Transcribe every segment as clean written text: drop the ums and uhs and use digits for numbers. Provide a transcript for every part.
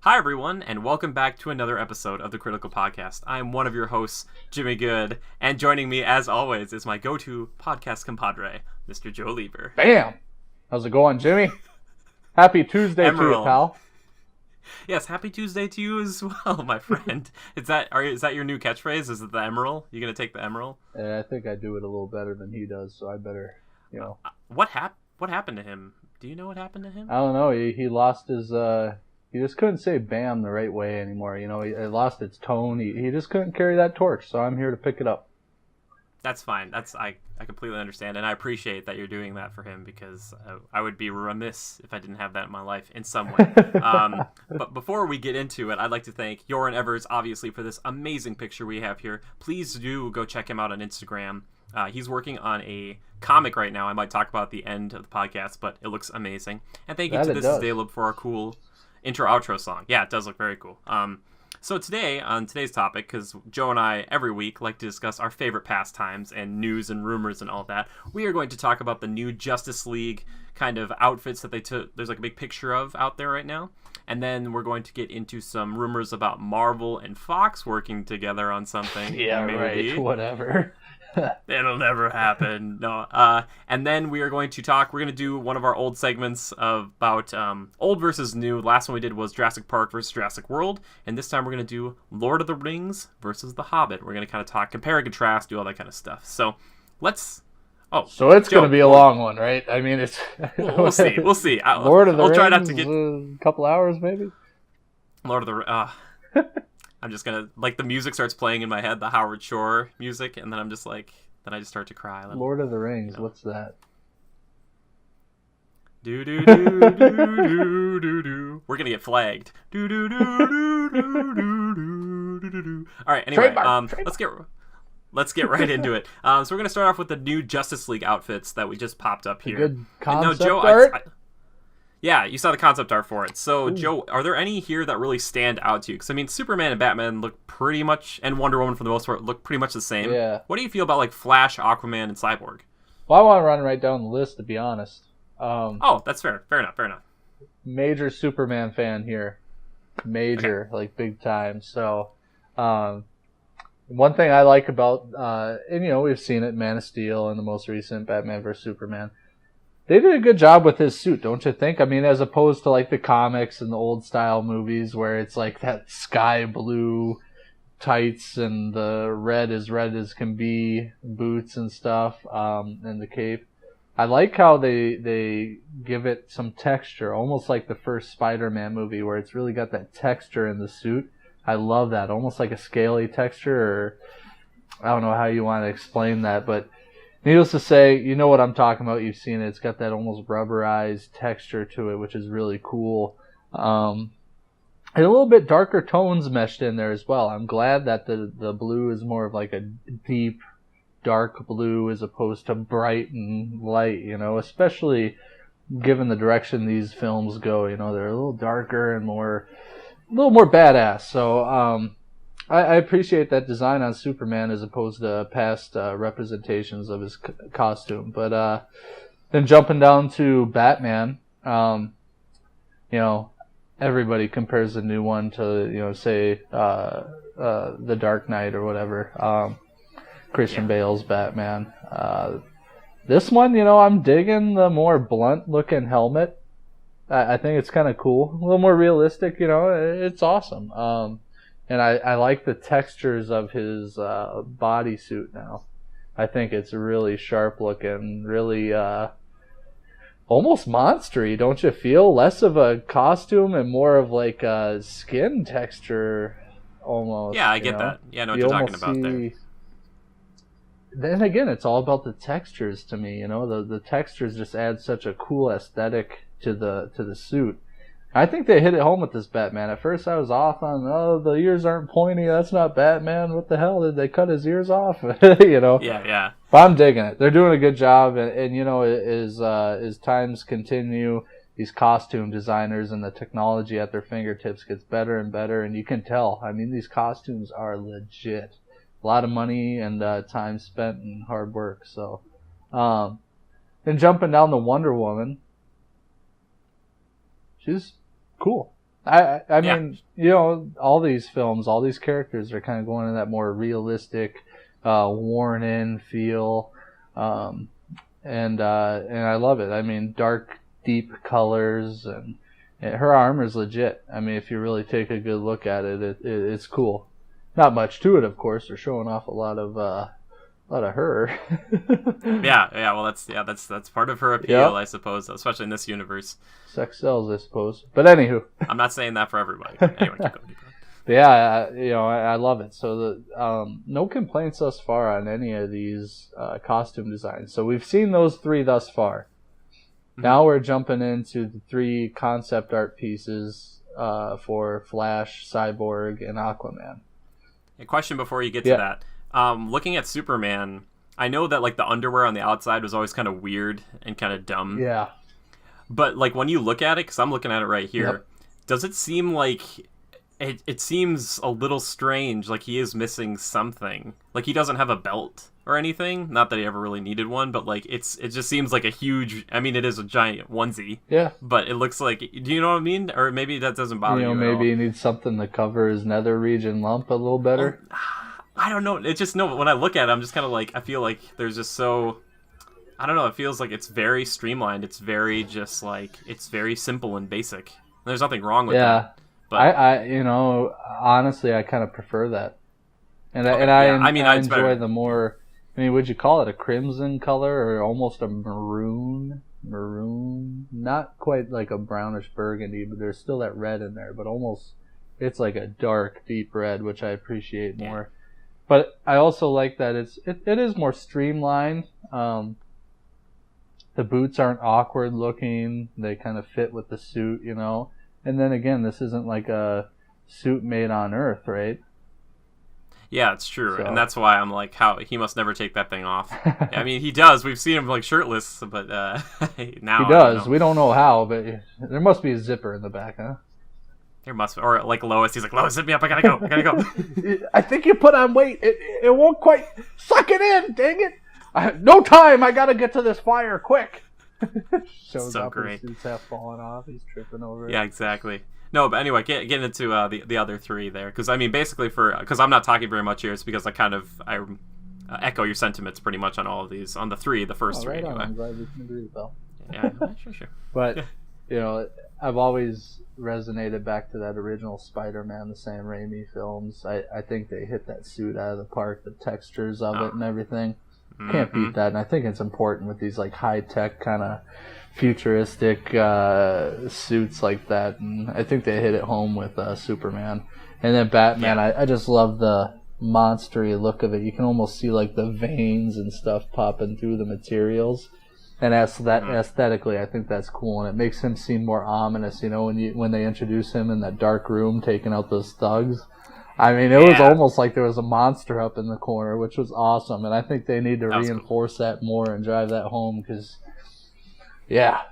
Hi, everyone, and welcome back to another episode of the Critical Podcast. I'm one of your hosts, Jimmy Good, and joining me, as always, is my go-to podcast compadre, Mr. Joe Lieber. Bam! How's it going, Jimmy? Happy Tuesday Emerald. to you, pal. Yes, happy Tuesday to you as well, my friend. Is that your new catchphrase? Is it the Emerald? You gonna take the Emerald? I think I do it a little better than he does, so I better, What happened to him? Do you know what happened to him? I don't know. He lost his. He just couldn't say "bam" the right way anymore. You know, he lost its tone. He just couldn't carry that torch. So I'm here to pick it up. That's fine. I completely understand, and I appreciate that you're doing that for him because I would be remiss if I didn't have that in my life in some way. But before we get into it, I'd like to thank Joran Evers, obviously, for this amazing picture we have here. Please do go check him out on Instagram. He's working on a comic right now. I might talk about at the end of the podcast, but it looks amazing. And thank you to This Is Caleb for our cool intro-outro song. Yeah, it does look very cool. So today, on today's topic, because Joe and I, every week, like to discuss our favorite pastimes and news and rumors and all that, we are going to talk about the new Justice League kind of outfits that they took. There's like a big picture of out there right now. And then we're going to get into some rumors about Marvel and Fox working together on something. Yeah, maybe. Right. Whatever. It'll never happen. No. And then we're going to do one of our old segments about old versus new. The last one we did was Jurassic Park versus Jurassic World. And this time we're going to do Lord of the Rings versus The Hobbit. We're going to kind of talk, compare and contrast, do all that kind of stuff. So let's... So it's going to be a long one, right? I mean, it's... We'll see. Lord of the Rings, try not to get... a couple hours, maybe? Lord of the... I'm just gonna, like, the music starts playing in my head, the Howard Shore music, and then I'm just like, then I just start to cry. Lord of the Rings, what's that? Do do do do do do do. We're gonna get flagged. Do do do do do do do do. All right. Anyway, let's get right into it. So we're gonna start off with the new Justice League outfits that we just popped up here. Good concept Joe, art. Yeah, you saw the concept art for it. So, Joe, are there any here that really stand out to you? Because, I mean, Superman and Batman look pretty much, and Wonder Woman for the most part, look pretty much the same. Yeah. What do you feel about, like, Flash, Aquaman, and Cyborg? Well, I want to run right down the list, to be honest. That's fair. Fair enough. Major Superman fan here. Major, like, big time. So, one thing I like about, and, we've seen it, Man of Steel and the most recent Batman vs. Superman. They did a good job with his suit, don't you think? I mean, as opposed to like the comics and the old style movies where it's like that sky blue tights and the red as can be boots and stuff, and the cape. I like how they give it some texture, almost like the first Spider-Man movie where it's really got that texture in the suit. I love that, almost like a scaly texture, or I don't know how you want to explain that, but needless to say, you know what I'm talking about. You've seen it. It's got that almost rubberized texture to it, which is really cool. And a little bit darker tones meshed in there as well. I'm glad that the blue is more of like a deep, dark blue as opposed to bright and light, especially given the direction these films go. They're a little darker and a little more badass. So, I appreciate that design on Superman as opposed to past representations of his costume. But then jumping down to Batman, everybody compares the new one to, say, The Dark Knight or whatever, Christian Bale's Batman. This one, I'm digging the more blunt-looking helmet. I think it's kind of cool. A little more realistic, it's awesome. And I like the textures of his bodysuit now. I think it's really sharp looking, really almost monstery, don't you feel? Less of a costume and more of like a skin texture almost. Yeah, I get that. Yeah, I know what you're talking about there. Then again, it's all about the textures to me, The textures just add such a cool aesthetic to the suit. I think they hit it home with this Batman. At first I was off on, the ears aren't pointy, that's not Batman. What the hell, did they cut his ears off? Yeah. But I'm digging it. They're doing a good job, and as times continue, these costume designers and the technology at their fingertips gets better and better, and you can tell. I mean, these costumes are legit. A lot of money and time spent and hard work. So, then jumping down to Wonder Woman, she's cool. I mean, you know, all these films, all these characters are kind of going in that more realistic, worn-in feel, and I love it. I mean, dark, deep colors, and her armor's legit. I mean, if you really take a good look at it, it's cool. Not much to it, of course. They're showing off a lot of her. Yeah. Well, that's part of her appeal, I suppose, especially in this universe. Sex sells, I suppose. But anywho, I'm not saying that for everybody. Anyway, keep going. Yeah, you know, I love it. So no complaints thus far on any of these costume designs. So we've seen those 3 thus far. Mm-hmm. Now we're jumping into the 3 concept art pieces for Flash, Cyborg, and Aquaman. A question before you get to that. Looking at Superman, I know that like the underwear on the outside was always kind of weird and kind of dumb. Yeah. But like when you look at it, because I'm looking at it right here, does it seem like it seems a little strange? Like he is missing something. Like he doesn't have a belt or anything. Not that he ever really needed one, but like it just seems like a huge. I mean, it is a giant onesie. Yeah. But it looks like. Do you know what I mean? Or maybe that doesn't bother you. Maybe he needs something to cover his nether region lump a little better. I don't know. It's just when I look at it, I'm just kind of like I feel like there's just so. I don't know. It feels like it's very streamlined. It's very just like it's very simple and basic. There's nothing wrong with that. But I you know, honestly, I kind of prefer that. And I enjoy the more. I mean, would you call it a crimson color or almost a maroon? Maroon, not quite like a brownish burgundy, but there's still that red in there. But almost, it's like a dark, deep red, which I appreciate more. But I also like that it is more streamlined. The boots aren't awkward looking. They kind of fit with the suit, you know. And then again, this isn't like a suit made on Earth, right? Yeah, it's true. So. And that's why I'm like, how he must never take that thing off. I mean, he does. We've seen him like shirtless, but now he does. We don't know how, but there must be a zipper in the back, huh? There must be. Or like Lois, he's like, Lois, hit me up. I gotta go. I think you put on weight. It won't quite suck it in. Dang it. No time. I gotta get to this fire quick. Shows so up, great. His suit's half falling off. He's tripping over it. Yeah, exactly. No, but anyway, getting into the other 3 there, because I mean, basically because I'm not talking very much here, it's because I echo your sentiments pretty much on all of these, on the first 3 anyway. I'm glad we can agree, Bill. Yeah, sure. But you know, I've always resonated back to that original Spider-Man, the Sam Raimi films. I think they hit that suit out of the park, the textures of it and everything. Can't beat that, and I think it's important with these like high-tech kind of futuristic suits like that, and I think they hit it home with Superman. And then Batman, I just love the monstery look of it. You can almost see like the veins and stuff popping through the materials, and aesthetically, I think that's cool, and it makes him seem more ominous. You know, when they introduce him in that dark room taking out those thugs. I mean, it was almost like there was a monster up in the corner, which was awesome, and I think they need to reinforce that more and drive that home, because, yeah.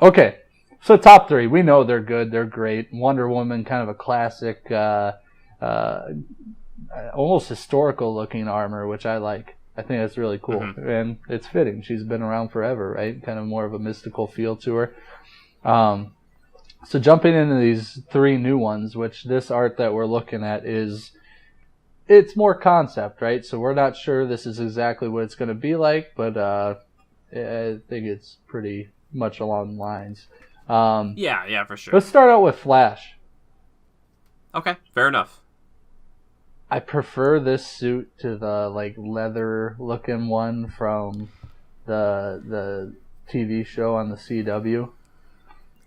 Okay, so top 3, we know they're good, they're great. Wonder Woman, kind of a classic, almost historical-looking armor, which I like. I think that's really cool, and it's fitting. She's been around forever, right? Kind of more of a mystical feel to her. So jumping into these 3 new ones, which this art that we're looking at it's more concept, right? So we're not sure this is exactly what it's going to be like, but I think it's pretty much along the lines. Yeah, for sure. Let's start out with Flash. Okay, fair enough. I prefer this suit to the like leather looking one from the TV show on the CW.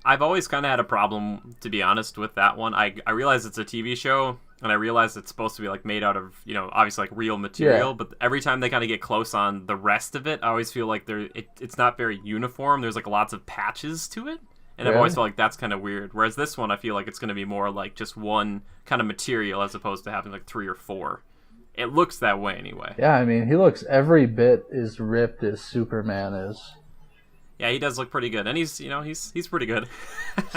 I've always kind of had a problem, to be honest, with that one. I realize it's a TV show, and I realize it's supposed to be like made out of, you know, obviously like real material. But every time they kind of get close on the rest of it, I always feel like it's not very uniform. There's like lots of patches to it, and I've always felt like that's kind of weird. Whereas this one, I feel like it's going to be more like just one kind of material as opposed to having like 3 or 4. It looks that way anyway. Yeah, I mean, he looks every bit as ripped as Superman is. Yeah, he does look pretty good, and he's pretty good.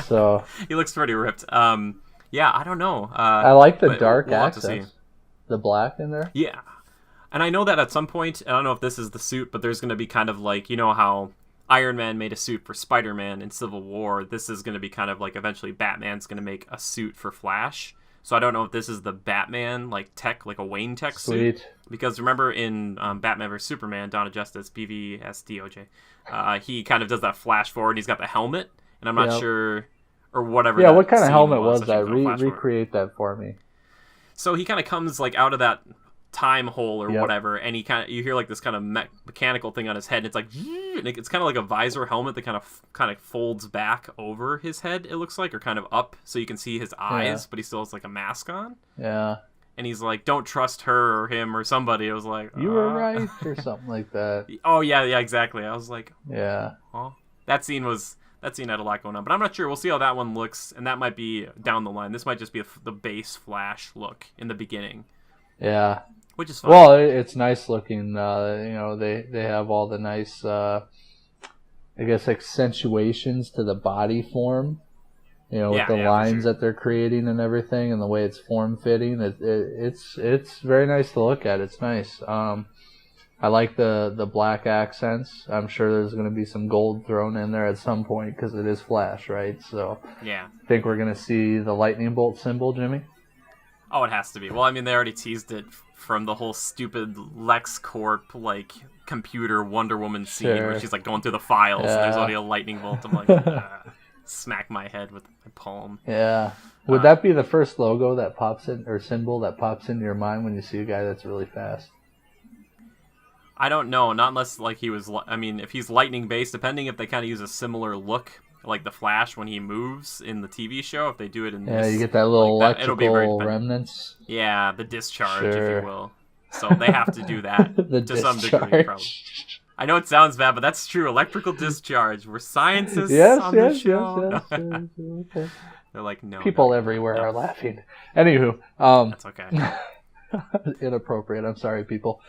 So he looks pretty ripped. Yeah, I don't know. I like the dark accents, the black in there. Yeah, and I know that at some point, I don't know if this is the suit, but there's going to be kind of like, you know how Iron Man made a suit for Spider-Man in Civil War. This is going to be kind of like eventually Batman's going to make a suit for Flash. So I don't know if this is the Batman like tech, like a Wayne tech suit. Because remember in Batman vs Superman, Dawn of Justice, BVSDOJ, he kind of does that flash forward. And he's got the helmet, and I'm not sure or whatever. Yeah, what kind of helmet was that? Recreate that for me. So he kind of comes like out of that time hole or whatever, and you hear like this kind of mechanical thing on his head, and it's like, and it's kind of like a visor helmet that kind of folds back over his head, it looks like, or kind of up so you can see his eyes, but he still has like a mask on. Yeah. And he's like, don't trust her or him or somebody. I was like, you were right, or something like that. Oh yeah, exactly. I was like, yeah. Well, that scene had a lot going on, but I'm not sure. We'll see how that one looks, and that might be down the line. This might just be the base Flash look in the beginning. Yeah. Which is fine. Well, it's nice looking. They have all the nice, I guess, accentuations to the body form. With the lines that they're creating and everything, and the way it's form fitting. It's very nice to look at. It's nice. I like the black accents. I'm sure there's going to be some gold thrown in there at some point because it is Flash, right? So yeah, I think we're going to see the lightning bolt symbol, Jimmy. Oh, it has to be. Well, I mean, they already teased it from the whole stupid LexCorp like computer Wonder Woman scene where she's like going through the files and there's already a lightning bolt. I'm like, smack my head with my palm. Yeah. Would that be the first logo that pops in, or symbol that pops into your mind when you see a guy that's really fast? I don't know. Not unless like he was. I mean, if he's lightning based, depending if they kind of use a similar look like the Flash when he moves in the TV show. If they do it in this, you get that little like electrical remnants. Yeah, the discharge, if you will. So they have to do that to some degree, probably. I know it sounds bad, but that's true. Electrical discharge. We're scientists on the show. Yes. They're like, no. People everywhere are laughing. Anywho, that's okay. Inappropriate. I'm sorry, people.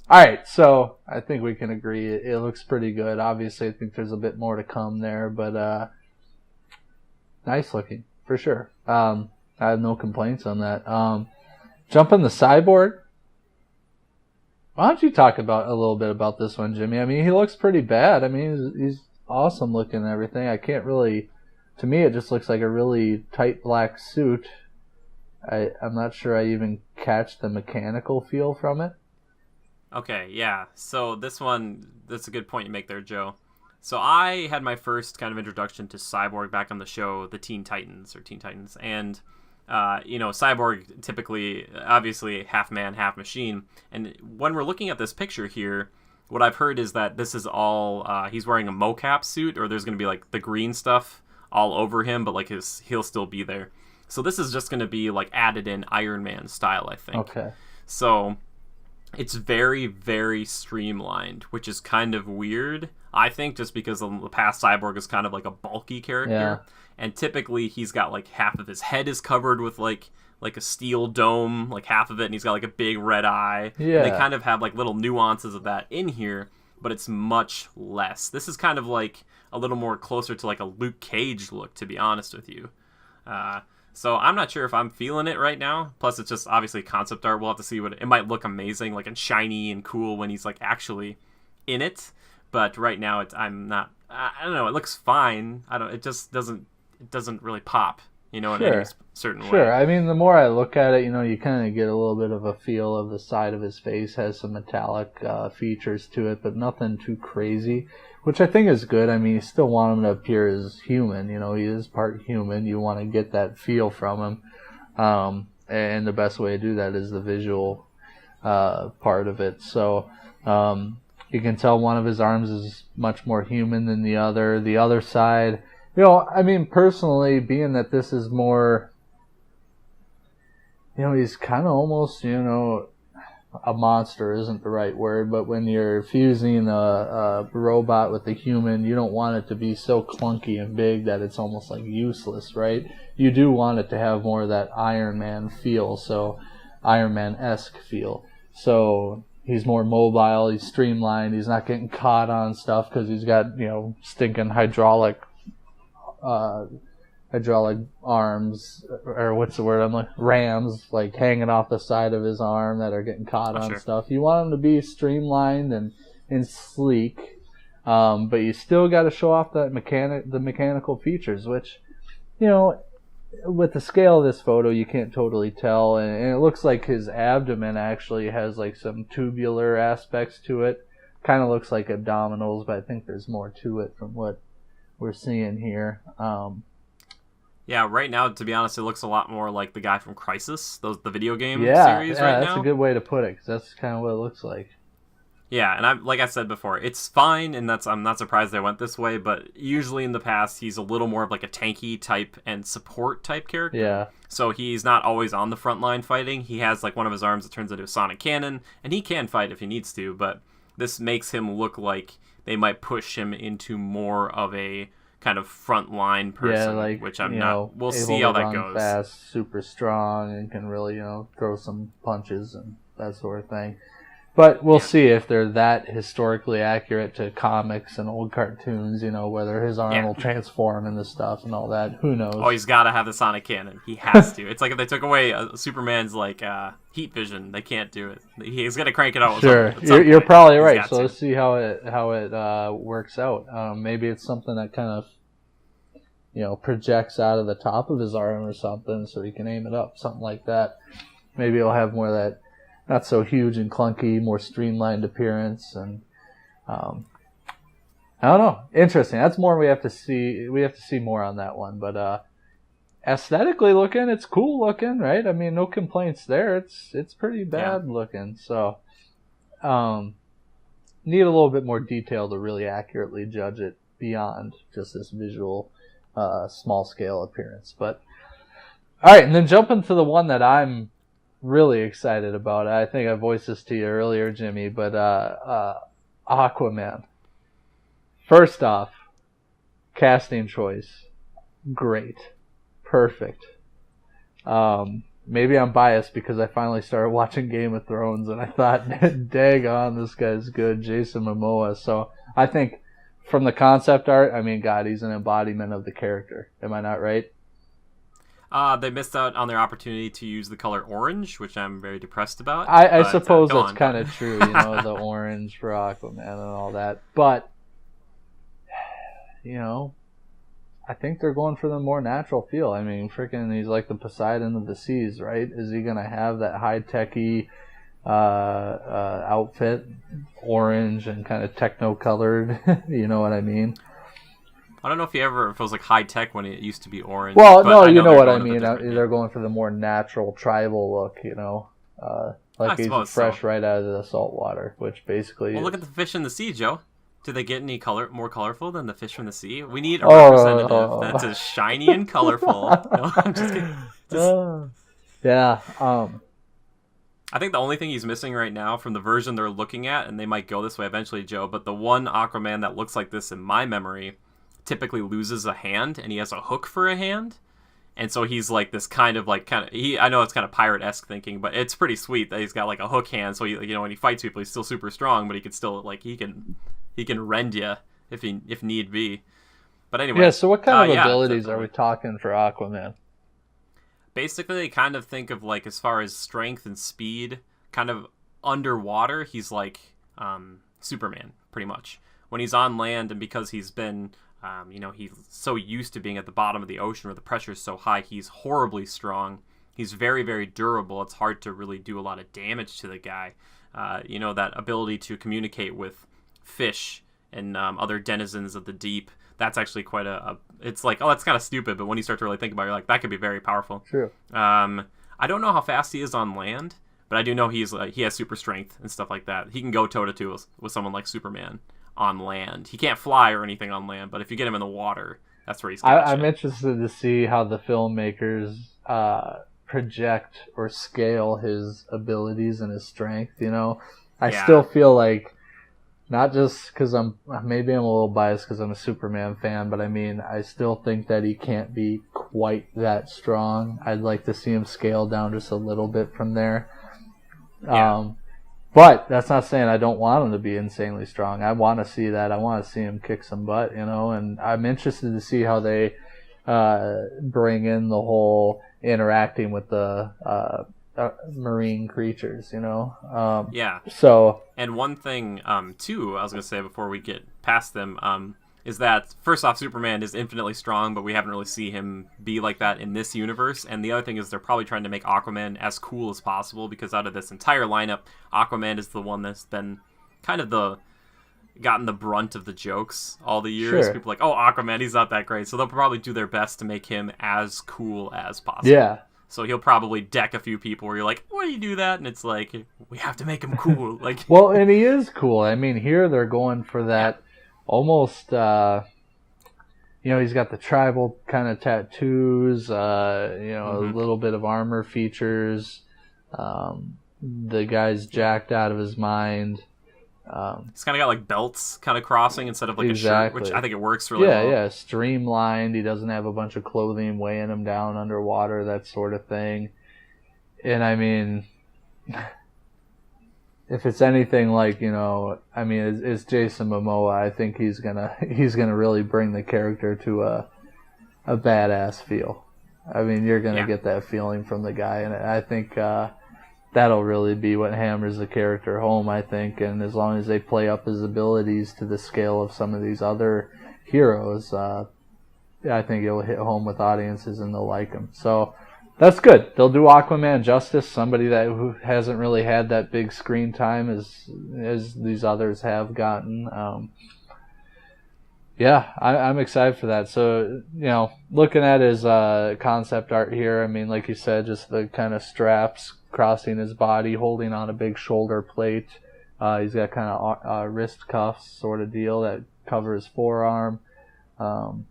All right, so I think we can agree it looks pretty good. Obviously, I think there's a bit more to come there, but nice looking for sure. I have no complaints on that. Jumping the Cyborg. Why don't you talk about a little bit about this one, Jimmy? I mean, he looks pretty bad. I mean, he's awesome looking and everything. I can't really. To me, it just looks like a really tight black suit. I'm not sure I even catch the mechanical feel from it. Okay, yeah. So this one, that's a good point you make there, Joe. So I had my first kind of introduction to Cyborg back on the show, the Teen Titans. And, Cyborg typically, obviously, half man, half machine. And when we're looking at this picture here, what I've heard is that this is all, he's wearing a mocap suit, or there's going to be, like, the green stuff all over him, but, like, he'll still be there. So this is just going to be, like, added in Iron Man style, I think. Okay. So it's very, very streamlined, which is kind of weird, I think, just because the past Cyborg is kind of like a bulky character. Yeah. And typically he's got like half of his head is covered with like a steel dome, like half of it, and he's got like a big red eye. Yeah. And they kind of have like little nuances of that in here, but it's much less. This is kind of like a little more closer to like a Luke Cage look, to be honest with you. So I'm not sure if I'm feeling it right now. Plus, it's just obviously concept art. We'll have to see what it might look amazing, like and shiny and cool when he's like actually in it. But right now, I'm not. I don't know. It looks fine. It just doesn't. It doesn't really pop. In any certain way. Sure. I mean, the more I look at it, you kind of get a little bit of a feel of the side of his face. Has some metallic features to it, but nothing too crazy, which I think is good. I mean, you still want him to appear as human. He is part human. You want to get that feel from him, and the best way to do that is the visual part of it. So you can tell one of his arms is much more human than the other. The other side. I mean, personally, being that this is more, he's kind of almost, a monster isn't the right word, but when you're fusing a robot with a human, you don't want it to be so clunky and big that it's almost like useless, right? You do want it to have more of that Iron Man feel, so Iron Man-esque feel. So he's more mobile, he's streamlined, he's not getting caught on stuff because he's got, stinking hydraulic arms, or what's the word? I'm like rams, like hanging off the side of his arm that are getting caught on stuff. You want him to be streamlined and sleek, But you still got to show off the mechanical features, which, you know, with the scale of this photo, you can't totally tell. And it looks like his abdomen actually has like some tubular aspects to it. Kind of looks like abdominals, but I think there's more to it from what we're seeing here. Yeah, right now, to be honest, it looks a lot more like the guy from Crysis, the video game series right now. That's a good way to put it, because that's kind of what it looks like. Yeah, and like I said before, it's fine, and I'm not surprised they went this way, but usually in the past, he's a little more of like a tanky type and support type character. Yeah. So he's not always on the front line fighting. He has like one of his arms that turns into a sonic cannon, and he can fight if he needs to, but this makes him look like they might push him into more of a kind of frontline person, which I'm not. We'll see how that goes. Fast, super strong, and can really throw some punches and that sort of thing. But we'll see if they're that historically accurate to comics and old cartoons. Whether his arm will transform into stuff and all that. Who knows? Oh, he's got to have the sonic cannon. He has to. It's like if they took away Superman's heat vision, they can't do it. He's gonna crank it out. Sure, you're probably right. So let's see how it works out. Maybe it's something that kind of projects out of the top of his arm or something, so he can aim it up, something like that. Maybe he'll have more of that not so huge and clunky, more streamlined appearance, and I don't know. Interesting. That's more we have to see. We have to see more on that one, but aesthetically looking, it's cool looking, right? I mean, no complaints there. It's pretty bad looking. So need a little bit more detail to really accurately judge it beyond just this visual small scale appearance. But all right, and then jumping to the one that I'm really excited about. I think I voiced this to you earlier, Jimmy, but Aquaman. First off, casting choice, great, perfect. Maybe I'm biased because I finally started watching Game of Thrones and I thought, daggone, this guy's good, Jason Momoa. So I think from the concept art, I mean, God, he's an embodiment of the character. Am I not right? They missed out on their opportunity to use the color orange, which I'm very depressed about. I suppose that's kind of true, the orange for Aquaman and all that. But, I think they're going for the more natural feel. I mean, freaking, he's like the Poseidon of the seas, right? Is he going to have that high-techy outfit, orange and kind of techno-colored? You know what I mean? I don't know if it was like high tech when it used to be orange. Well, no, you know what I mean. They're going for the more natural tribal look, like he's fresh right out of the salt water, which basically. Well, look at the fish in the sea, Joe. Do they get any more colorful than the fish from the sea? We need a representative that's as shiny and colorful. No, I'm just kidding. Yeah. I think the only thing he's missing right now from the version they're looking at, and they might go this way eventually, Joe, but the one Aquaman that looks like this in my memory typically loses a hand, and he has a hook for a hand, and so he's like this I know it's kind of pirate-esque thinking, but it's pretty sweet that he's got like a hook hand, so when he fights people, he's still super strong, but he can still he can rend you if need be. But anyway, yeah. So what kind of abilities are we talking for Aquaman? Basically, I kind of think of as far as strength and speed, kind of underwater, he's like Superman pretty much. When he's on land, and because he's been he's so used to being at the bottom of the ocean where the pressure is so high, he's horribly strong. He's very, very durable. It's hard to really do a lot of damage to the guy. That ability to communicate with fish and other denizens of the deep, that's actually quite it's like, oh, that's kind of stupid, but when you start to really think about it, you're like, that could be very powerful. True. I don't know how fast he is on land, but I do know he has super strength and stuff like that. He can go toe-to-toe with someone like Superman on land. He can't fly or anything on land, but if you get him in the water, that's where he's got I'm interested to see how the filmmakers project or scale his abilities and his strength. I still feel like, not just because I'm a little biased because I'm a Superman fan, but I mean, I still think that he can't be quite that strong. I'd like to see him scale down just a little bit from there. But that's not saying I don't want him to be insanely strong. I want to see that. I want to see him kick some butt, and I'm interested to see how they bring in the whole interacting with the marine creatures, Yeah. So And one thing, too, I was going to say before we get past them, is that, first off, Superman is infinitely strong, but we haven't really seen him be like that in this universe. And the other thing is they're probably trying to make Aquaman as cool as possible, because out of this entire lineup, Aquaman is the one that's been kind of gotten the brunt of the jokes all the years. Sure. People are like, oh, Aquaman, he's not that great. So they'll probably do their best to make him as cool as possible. Yeah. So he'll probably deck a few people where you're like, why do you do that? And it's like, we have to make him cool. Like, well, and he is cool. I mean, here they're going for that almost, he's got the tribal kind of tattoos, a little bit of armor features. The guy's jacked out of his mind. He's kind of got like belts kind of crossing instead of like exactly. a shirt, which I think it works really well. Yeah, streamlined. He doesn't have a bunch of clothing weighing him down underwater, that sort of thing. And I mean, if it's anything like, it's Jason Momoa, I think he's gonna really bring the character to a badass feel. I mean, you're gonna get that feeling from the guy, and I think that'll really be what hammers the character home, I think. And as long as they play up his abilities to the scale of some of these other heroes, I think it'll hit home with audiences and they'll like him. So that's good. They'll do Aquaman justice, somebody who hasn't really had that big screen time as these others have gotten. I'm excited for that. So, looking at his concept art here, I mean, like you said, just the kind of straps crossing his body, holding on a big shoulder plate. He's got kind of wrist cuffs sort of deal that cover his forearm. So,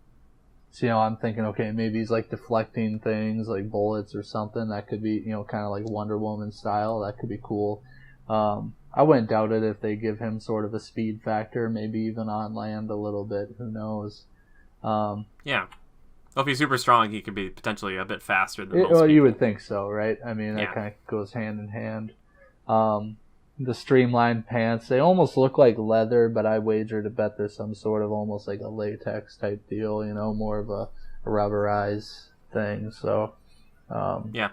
I'm thinking, okay, maybe he's like deflecting things like bullets or something. That could be, kind of like Wonder Woman style. That could be cool. I wouldn't doubt it if they give him sort of a speed factor, maybe even on land a little bit. Who knows? Yeah. Well, if he's super strong, he could be potentially a bit faster than most Well, you people. would think so, right? I mean, that kind of goes hand in hand. The streamlined pants, they almost look like leather, but I wager to bet there's some sort of almost like a latex type deal, more of a rubberized thing. So, yeah.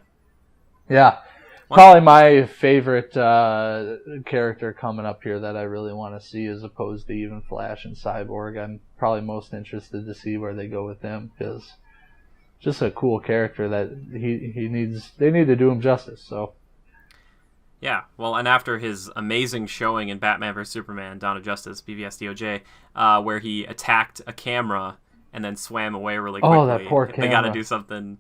Probably my favorite character coming up here that I really want to see, as opposed to even Flash and Cyborg. I'm probably most interested to see where they go with him, because just a cool character that they need to do him justice. So. Yeah, well, and after his amazing showing in Batman vs. Superman, Dawn of Justice, BVS DOJ, where he attacked a camera and then swam away really quickly. Oh, that poor camera. They got to do something.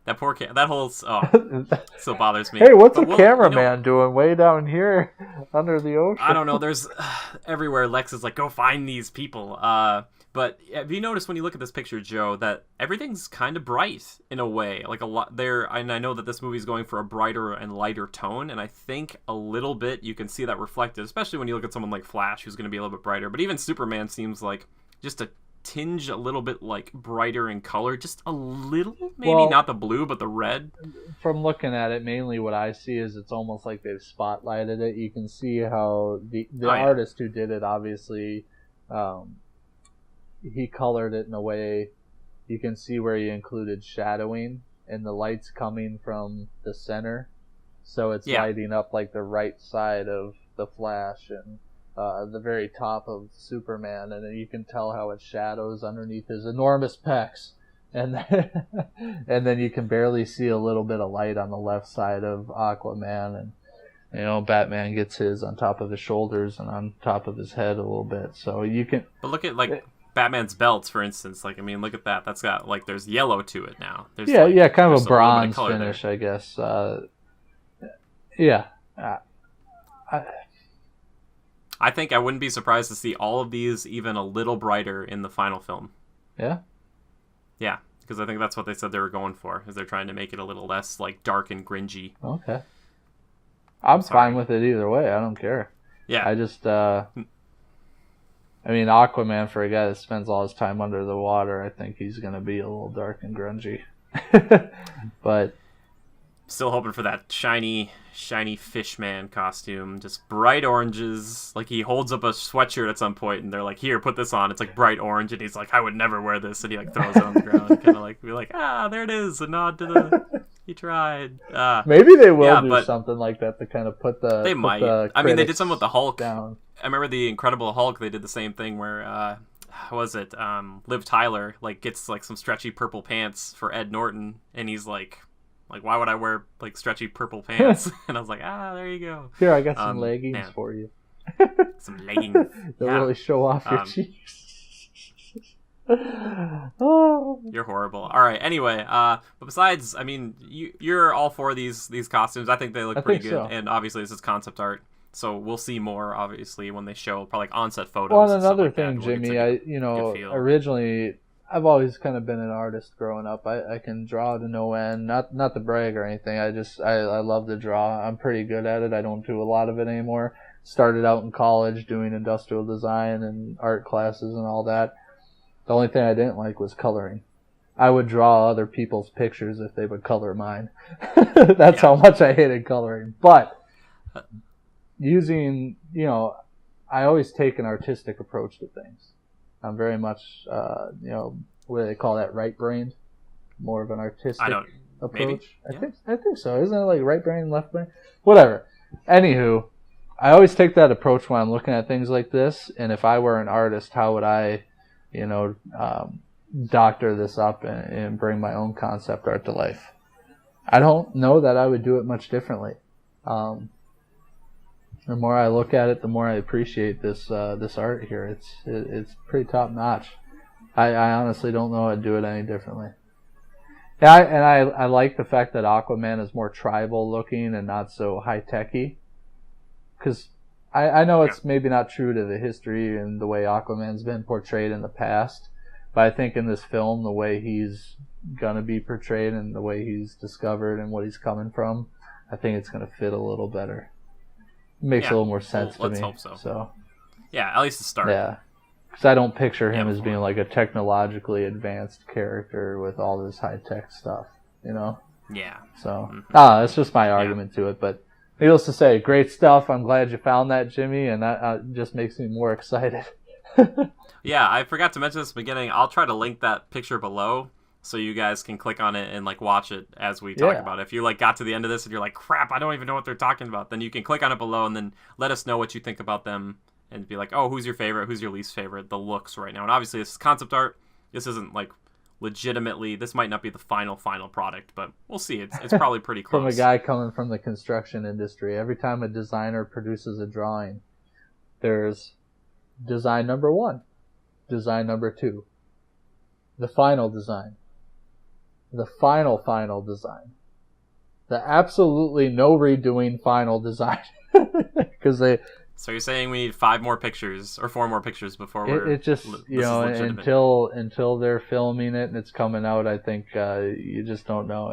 That poor that whole still bothers me. Hey, what's a cameraman doing way down here under the ocean? I don't know. There's everywhere. Lex is like, go find these people. But have you noticed when you look at this picture, Joe, that everything's kind of bright in a way? Like a lot there, and I know that this movie's going for a brighter and lighter tone, and I think a little bit you can see that reflected, especially when you look at someone like Flash, who's going to be a little bit brighter. But even Superman seems like just a tinge a little bit like brighter in color, just a little, maybe not the blue but the red. From looking at it, mainly what I see is it's almost like they've spotlighted it. You can see how the artist who did it, obviously, he colored it in a way you can see where he included shadowing and the light's coming from the center, so it's lighting up like the right side of the Flash and the very top of Superman, and then you can tell how it shadows underneath his enormous pecs, and then you can barely see a little bit of light on the left side of Aquaman, and Batman gets his on top of his shoulders and on top of his head a little bit, so you can. But look at Batman's belts, for instance. Like, I mean, look at that. That's got there's yellow to it now. There's kind of a bronze finish, there. I guess. I think I wouldn't be surprised to see all of these even a little brighter in the final film. Yeah? Yeah, because I think that's what they said they were going for, is they're trying to make it a little less, dark and gringy. Okay. I'm fine with it either way. I don't care. Yeah. I just, Aquaman, for a guy that spends all his time under the water, I think he's going to be a little dark and grungy. But... still hoping for that shiny fishman costume, just bright oranges. Like, he holds up a sweatshirt at some point and they're like, here, put this on, it's like bright orange, and he's like, I would never wear this, and he throws it on the ground, kind of be like, there it is, a nod to He tried. Maybe they will yeah, do but something like that to kind of put they put might. the I mean, they did critics something with the Hulk. down. I remember the Incredible Hulk. They did the same thing where, what was it? Liv Tyler like gets like some stretchy purple pants for Ed Norton, and he's like, why would I wear like stretchy purple pants? And I was like, there you go. Here, I got some leggings man. for you. Some leggings. They'll Yeah. really show off your cheeks. Oh. You're horrible. All right. Anyway, but besides, I mean, you're all for these costumes. I think they look pretty good, so. And obviously this is concept art, so we'll see more. Obviously, when they show probably like on-set photos. Well, and another like thing, that, Jimmy, originally I've always kind of been an artist growing up. I can draw to no end. Not to brag or anything. I love to draw. I'm pretty good at it. I don't do a lot of it anymore. Started out in college doing industrial design and art classes and all that. The only thing I didn't like was coloring. I would draw other people's pictures if they would color mine. That's how much I hated coloring. But using, I always take an artistic approach to things. I'm very much, what do they call that, right-brained? More of an artistic approach. Maybe. I think so. Isn't it like right brain, left brain? Whatever. Anywho, I always take that approach when I'm looking at things like this. And if I were an artist, how would I doctor this up and bring my own concept art to life? I don't know that I would do it much differently. The more I look at it, the more I appreciate this art here. It's pretty top notch. I honestly don't know how to do it any differently. Yeah, I like the fact that Aquaman is more tribal looking and not so high techy. Because I know it's maybe not true to the history and the way Aquaman's been portrayed in the past, but I think in this film, the way he's gonna be portrayed and the way he's discovered and what he's coming from, I think it's gonna fit a little better. It makes a little more sense to me. Let's hope so. Yeah, at least to start. Yeah, because I don't picture him as being like a technologically advanced character with all this high tech stuff, Yeah. So that's just my argument to it, but. Needless to say, great stuff. I'm glad you found that, Jimmy, and that just makes me more excited. Yeah, I forgot to mention this at the beginning. I'll try to link that picture below so you guys can click on it and watch it as we talk about it. If you got to the end of this and you're like, crap, I don't even know what they're talking about, then you can click on it below and then let us know what you think about them and be like, oh, who's your favorite? Who's your least favorite? The looks right now. And obviously this is concept art. This isn't legitimately, this might not be the final product, but we'll see. It's probably pretty close. From a guy coming from the construction industry, every time a designer produces a drawing, there's design number 1, design number 2, the final design, the final design, the absolutely no redoing final design. Because So you're saying we need 5 more pictures or 4 more pictures before we're... It just, until they're filming it and it's coming out, I think you just don't know.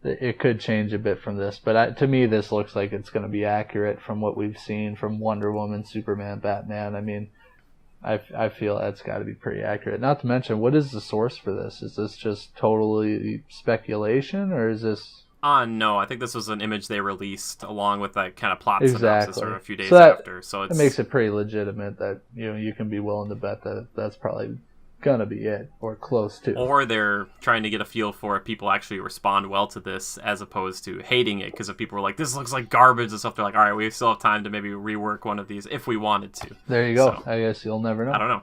It could change a bit from this. But to me, this looks like it's going to be accurate from what we've seen from Wonder Woman, Superman, Batman. I mean, I feel that's got to be pretty accurate. Not to mention, what is the source for this? Is this just totally speculation, or is this... No, I think this was an image they released along with that kind of plot synopsis or a few days after. So it makes it pretty legitimate that you can be willing to bet that that's probably gonna be it or close to. Or they're trying to get a feel for if people actually respond well to this as opposed to hating it. Because if people were like, "This looks like garbage" and stuff, they're like, "All right, we still have time to maybe rework one of these if we wanted to." There you go. So, I guess you'll never know. I don't know.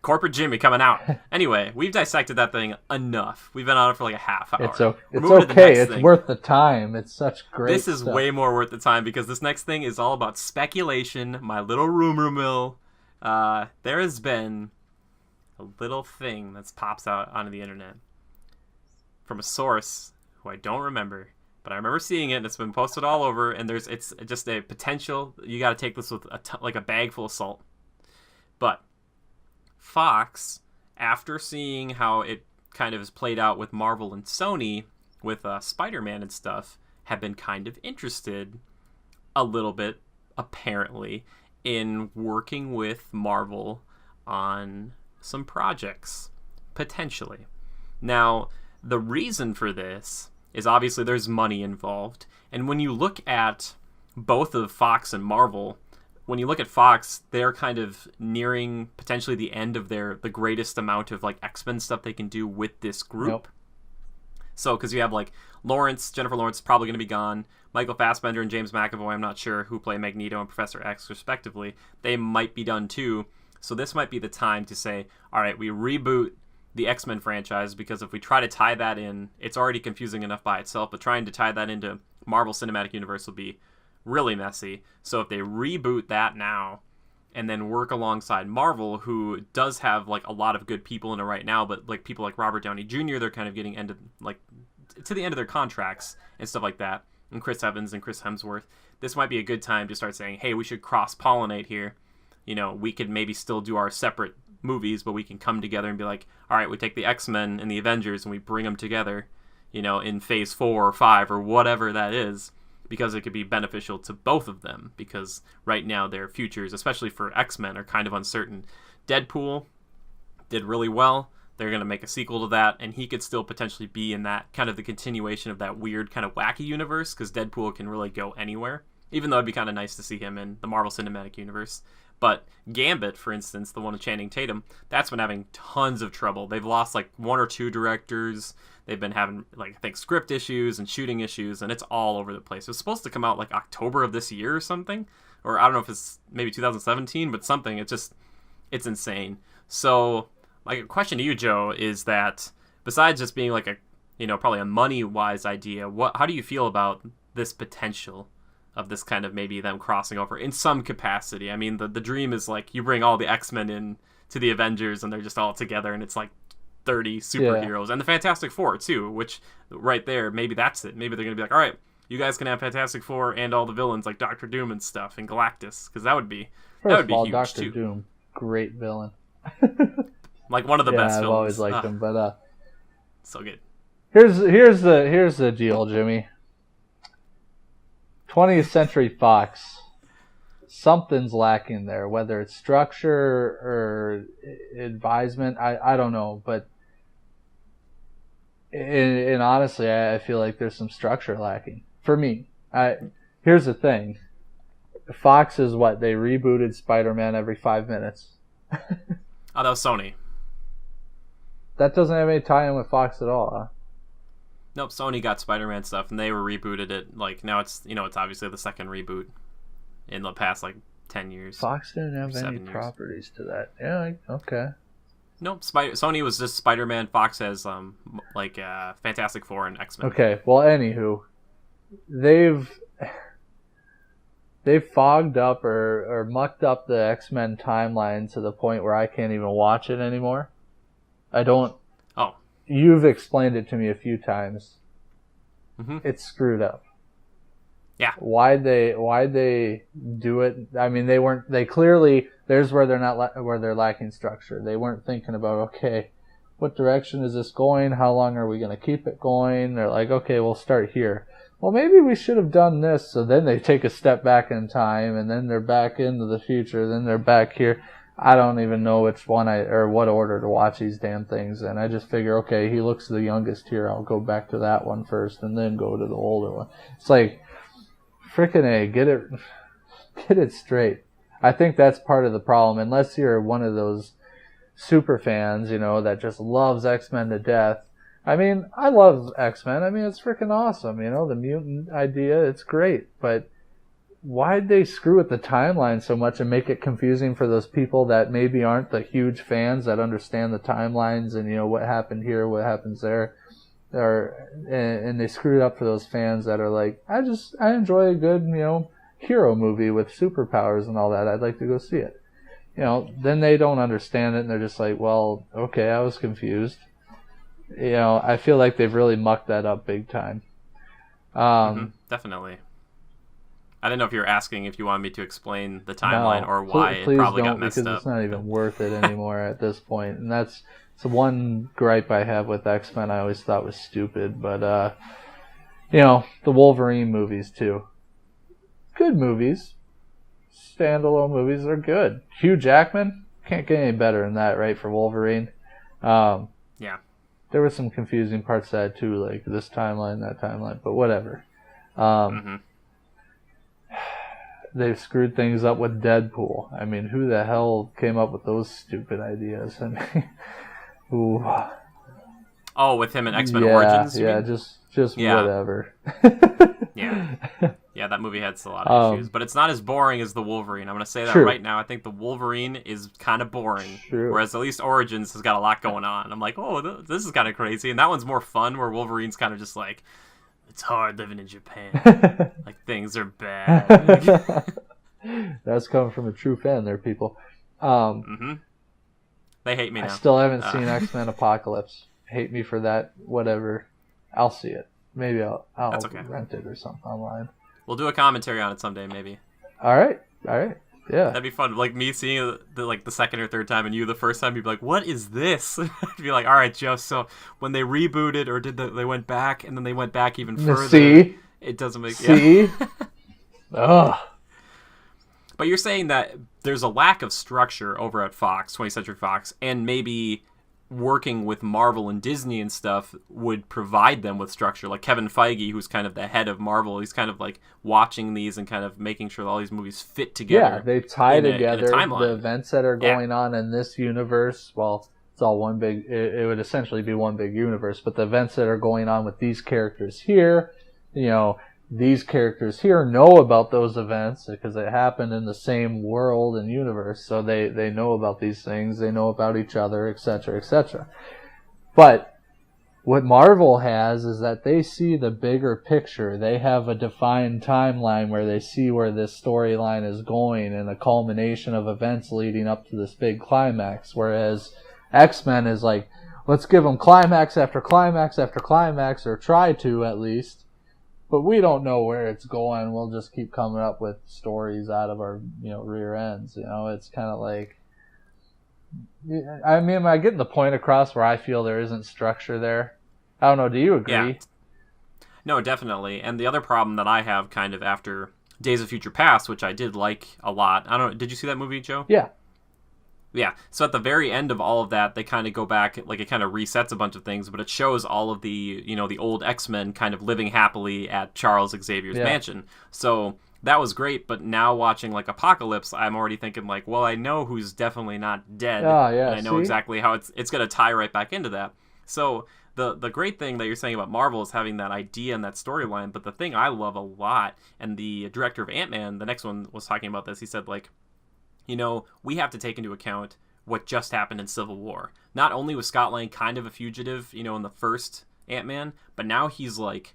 Corporate Jimmy coming out. Anyway, we've dissected that thing enough. We've been on it for a half hour. It's okay. It's worth the time. It's such great This is way more worth the time because this next thing is all about speculation, my little rumor mill. There has been a little thing that pops out onto the internet from a source who I don't remember, but I remember seeing it and it's been posted all over, and it's just a potential. You got to take this with a bag full of salt. But Fox, after seeing how it kind of is played out with Marvel and Sony with Spider-Man and stuff, have been kind of interested a little bit, apparently, in working with Marvel on some projects, potentially. Now, the reason for this is obviously there's money involved, and when you look at both of Fox and Marvel, when you look at Fox, they're kind of nearing potentially the end of the greatest amount of X-Men stuff they can do with this group. Nope. So, because you have like Jennifer Lawrence is probably going to be gone. Michael Fassbender and James McAvoy, I'm not sure who play Magneto and Professor X respectively. They might be done too. So this might be the time to say, all right, we reboot the X-Men franchise, because if we try to tie that in, it's already confusing enough by itself, but trying to tie that into Marvel Cinematic Universe will be really messy. So if they reboot that now and then work alongside Marvel, who does have like a lot of good people in it right now, but like people like Robert Downey Jr., they're kind of getting to the end of their contracts and stuff like that, and Chris Evans and Chris Hemsworth, this might be a good time to start saying, hey, we should cross-pollinate here. We could maybe still do our separate movies, but we can come together and be like, all right, we take the X-Men and the Avengers and we bring them together, in phase 4 or 5 or whatever that is, because it could be beneficial to both of them, because right now their futures, especially for X-Men, are kind of uncertain. Deadpool did really well. They're going to make a sequel to that, and he could still potentially be in that kind of the continuation of that weird kind of wacky universe, because Deadpool can really go anywhere, even though it'd be kind of nice to see him in the Marvel Cinematic Universe. But Gambit, for instance, the one with Channing Tatum, that's been having tons of trouble. They've lost like 1 or 2 directors. They've been having I think script issues and shooting issues, and it's all over the place. It was supposed to come out like October of this year or something, or I don't know if it's maybe 2017, but something. It's insane. So like a question to you, Joe, is that besides just being like probably a money-wise idea, how do you feel about this potential of this kind of maybe them crossing over in some capacity? I mean, the dream is like you bring all the X-Men in to the Avengers and they're just all together and it's like 30 superheroes. And the Fantastic Four too, which right there, maybe that's it. Maybe they're going to be like, all right, you guys can have Fantastic Four and all the villains like Doctor Doom and stuff and Galactus, because that would be huge Dr. too. Doom, great villain. Like one of the best I've villains. Always liked him, but so good. Here's the deal, Jimmy. 20th Century Fox, something's lacking there, whether it's structure or advisement, I don't know, but and honestly, I feel like there's some structure lacking for me. Here's the thing. Fox is what? They rebooted Spider-Man every 5 minutes. Oh, that was Sony. That doesn't have any tie-in with Fox at all, huh? Nope, Sony got Spider-Man stuff, and they rebooted it. Like, now it's obviously the second reboot in the past, 10 years. Fox didn't have any properties to that. Yeah, okay. Nope, Sony was just Spider-Man. Fox has, Fantastic Four and X-Men. Okay, well, anywho, they've fogged up or mucked up the X-Men timeline to the point where I can't even watch it anymore. I don't... Oh. You've explained it to me a few times. Mm-hmm. It's screwed up. Yeah. Why'd they do it? I mean, they clearly, there's where they're lacking structure. They weren't thinking about, okay, what direction is this going? How long are we going to keep it going? They're like, okay, we'll start here. Well, maybe we should have done this. So then they take a step back in time, and then they're back into the future. Then they're back here. I don't even know which one or what order to watch these damn things. And I just figure, okay, he looks the youngest here. I'll go back to that one first, and then go to the older one. It's like, frickin' A, get it straight. I think that's part of the problem. Unless you're one of those super fans, that just loves X-Men to death. I mean, I love X-Men. I mean, it's freaking awesome. The mutant idea, it's great. But why'd they screw with the timeline so much and make it confusing for those people that maybe aren't the huge fans that understand the timelines and, what happened here, what happens there? And they screwed up for those fans that are like, I enjoy a good, hero movie with superpowers and all that. I'd like to go see it. Then they don't understand it and they're just like, well, okay, I was confused. I feel like they've really mucked that up big time. Definitely. I didn't know if you were asking if you wanted me to explain the timeline or why it please probably don't, got messed because up. It's not even worth it anymore at this point. And that's the one gripe I have with X-Men I always thought was stupid. But, the Wolverine movies, too. Good movies. Standalone movies are good. Hugh Jackman, can't get any better than that, right, for Wolverine. Yeah. There were some confusing parts to that, too, like this timeline, that timeline, but whatever. They've screwed things up with Deadpool. I mean, who the hell came up with those stupid ideas? I mean, ooh. Oh, with him in X-Men Yeah, Origins. You yeah, mean? just Yeah. whatever. Yeah. Yeah, that movie had a lot of issues, but it's not as boring as the Wolverine. I'm going to say that True. right now. I think the Wolverine is kind of boring, True. whereas at least Origins has got a lot going on. I'm like, oh, this is kind of crazy, and that one's more fun, where Wolverine's kind of just like, it's hard living in Japan. Like, things are bad. That's coming from a true fan there, people. They hate me now. I still haven't seen X-Men Apocalypse. Hate me for that, whatever. I'll see it. Maybe I'll okay. rent it or something online. We'll do a commentary on it someday, maybe. All right. Yeah. That'd be fun. Like me seeing the second or third time, and you the first time, you'd be like, "What is this?" I'd be like, "All right, Joe. So when they rebooted or they went back, and then they went back even further. See, it doesn't make see. Ugh. But you're saying that there's a lack of structure over at Fox, 20th Century Fox, and maybe working with Marvel and Disney and stuff would provide them with structure. Like Kevin Feige, who's kind of the head of Marvel, he's kind of like watching these and kind of making sure that all these movies fit together. Yeah, they tie together the events that are going on in this universe. Well, it's all one big, it would essentially be one big universe, but the events that are going on with these characters here, these characters here know about those events because they happen in the same world and universe, so they know about these things, they know about each other, etc., etc. But what Marvel has is that they see the bigger picture. They have a defined timeline where they see where this storyline is going and a culmination of events leading up to this big climax, whereas X-Men is like, let's give them climax after climax after climax, or try to at least. But we don't know where it's going. We'll just keep coming up with stories out of our, rear ends. It's kind of like, I mean, am I getting the point across where I feel there isn't structure there? I don't know. Do you agree? Yeah. No, definitely. And the other problem that I have kind of after Days of Future Past, which I did like a lot. I don't know. Did you see that movie, Joe? Yeah. Yeah, so at the very end of all of that, they kind of go back, like it kind of resets a bunch of things, but it shows all of the, the old X-Men kind of living happily at Charles Xavier's mansion. So that was great, but now watching like Apocalypse, I'm already thinking like, well, I know who's definitely not dead, and I know exactly how it's going to tie right back into that. So the great thing that you're saying about Marvel is having that idea and that storyline, but the thing I love a lot, and the director of Ant-Man, the next one, was talking about this, he said like, we have to take into account what just happened in Civil War. Not only was Scott Lang kind of a fugitive, in the first Ant-Man, but now he's like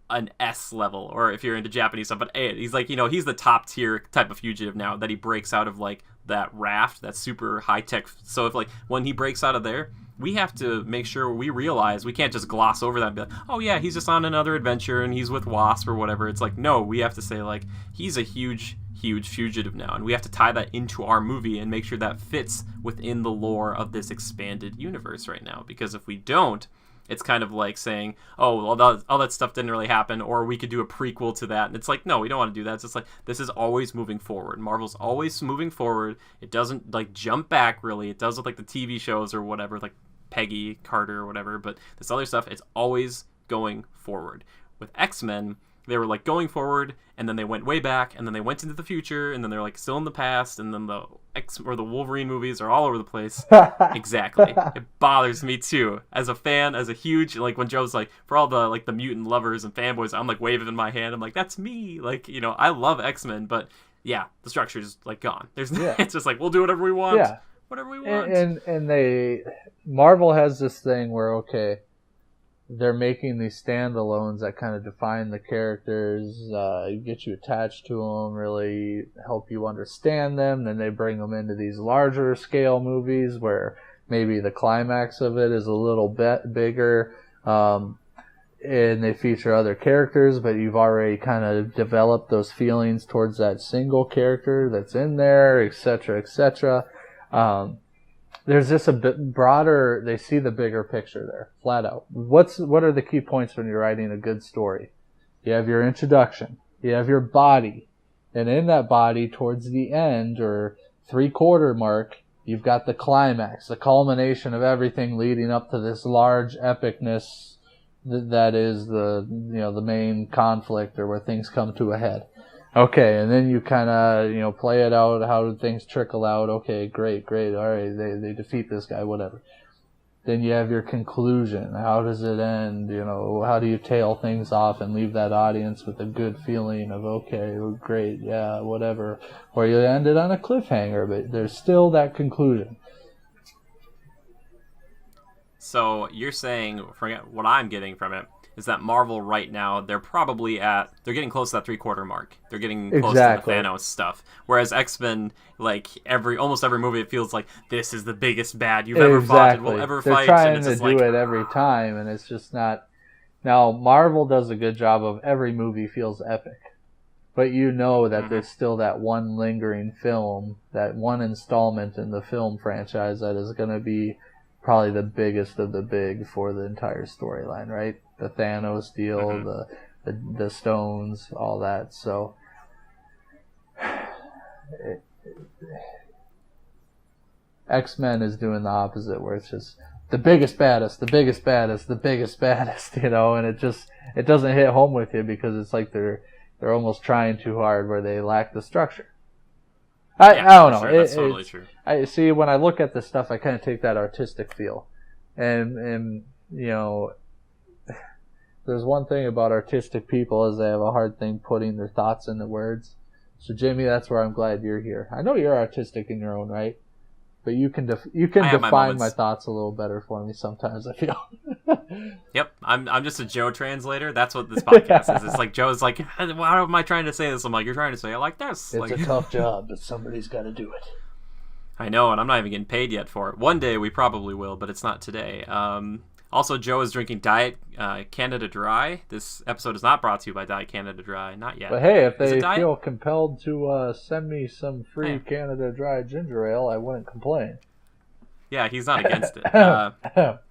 an S level, or if you're into Japanese stuff, but A, he's like, he's the top tier type of fugitive now, that he breaks out of like that raft, that super high tech. So if like when he breaks out of there, we have to make sure we realize we can't just gloss over that and be like, oh yeah, he's just on another adventure and he's with Wasp or whatever. It's like, no, we have to say like, he's a huge fugitive now, and we have to tie that into our movie and make sure that fits within the lore of this expanded universe right now, because if we don't, it's kind of like saying, oh, well, all that stuff didn't really happen, or we could do a prequel to that, and it's like, no, we don't want to do that. It's just like, this is always moving forward. Marvel's always moving forward. It doesn't like jump back really. It does with like the TV shows or whatever, like Peggy Carter or whatever, but this other stuff, it's always going forward. With X-Men, they were like going forward, and then they went way back, and then they went into the future, and then they're like still in the past, and then the the Wolverine movies are all over the place. Exactly. It bothers me too. As a fan, as a huge, like when Joe's like, for all the like the mutant lovers and fanboys, I'm like waving in my hand. I'm like, that's me. Like, I love X-Men, but yeah, the structure's like gone. It's just like, we'll do whatever we want. Yeah. Whatever we want. And Marvel has this thing where, okay, they're making these standalones that kind of define the characters, get you attached to them, really help you understand them. Then they bring them into these larger scale movies where maybe the climax of it is a little bit bigger, and they feature other characters, but you've already kind of developed those feelings towards that single character that's in there, etc., etc. There's just a bit broader, they see the bigger picture there, flat out. What are the key points when you're writing a good story? You have your introduction, you have your body, and in that body, towards the end, or 3/4 mark, you've got the climax, the culmination of everything leading up to this large epicness that is the main conflict, or where things come to a head. Okay, and then you kind of, play it out, how do things trickle out, okay, great, all right, they defeat this guy, whatever. Then you have your conclusion. How does it end? You know, how do you tail things off and leave that audience with a good feeling of, okay, great, yeah, whatever. Or you end it on a cliffhanger, but there's still that conclusion. So you're saying, forget what I'm getting from it, is that Marvel right now, they're getting close to that 3/4 mark. They're getting close to the Thanos stuff. Whereas X-Men, like almost every movie, it feels like this is the biggest bad you've ever fought and will ever fight. They're trying and to do it every time, and it's just not. Now, Marvel does a good job of every movie feels epic. But you know that there's still that one lingering film, that one installment in the film franchise that is going to be probably the biggest of the big for the entire storyline, right? The Thanos deal, the stones, all that. So X-Men is doing the opposite, where it's just the biggest baddest, the biggest baddest, the biggest baddest, you know, and it doesn't hit home with you because it's like they're almost trying too hard, where they lack the structure. I don't know. Sure, that's totally true. I see, when I look at this stuff, I kind of take that artistic feel, and you know, there's one thing about artistic people is they have a hard thing putting their thoughts into words. So Jimmy, that's where I'm glad you're here. I know you're artistic in your own right, but you can define my thoughts a little better for me sometimes, I feel. Yep, I'm just a Joe translator. That's what this podcast is. It's like Joe's like, how am I trying to say this? I'm like, you're trying to say it like this. It's a tough job, but somebody's got to do it. I know, and I'm not even getting paid yet for it. One day we probably will, but it's not today. Also, Joe is drinking Diet Canada Dry. This episode is not brought to you by Diet Canada Dry. Not yet. But hey, if they feel compelled to send me some free Canada Dry ginger ale, I wouldn't complain. Yeah, he's not against it. But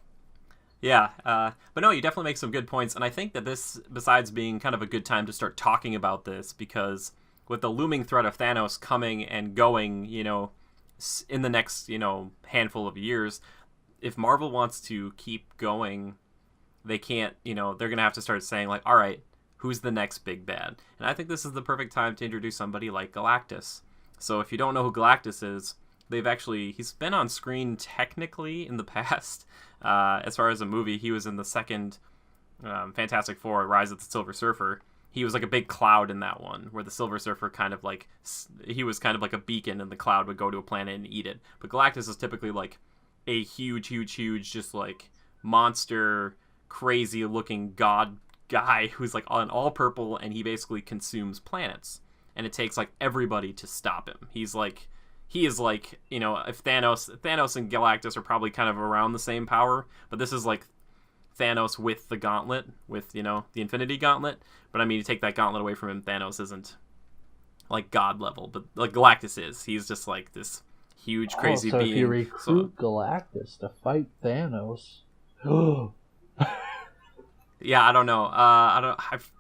no, you definitely make some good points. And I think that this, besides being kind of a good time to start talking about this, because with the looming threat of Thanos coming and going, you know, in the next, you know, handful of years, if Marvel wants to keep going, they can't, you know, they're going to have to start saying, like, all right, who's the next big bad? And I think this is the perfect time to introduce somebody like Galactus. So if you don't know who Galactus is, he's been on screen technically in the past. As far as a movie, he was in the second Fantastic Four, Rise of the Silver Surfer. He was like a big cloud in that one, where the Silver Surfer he was kind of like a beacon, and the cloud would go to a planet and eat it. But Galactus is typically like a huge, just like monster, crazy looking god guy who's like on all purple, and he basically consumes planets. And it takes like everybody to stop him. He is like, you know, if Thanos and Galactus are probably kind of around the same power, but this is like Thanos with the gauntlet, with, you know, the Infinity Gauntlet. But I mean, you take that gauntlet away from him, Thanos isn't like god level, but like Galactus is. He's just like this huge, crazy being. So if you recruit Galactus to fight Thanos, yeah, I don't know.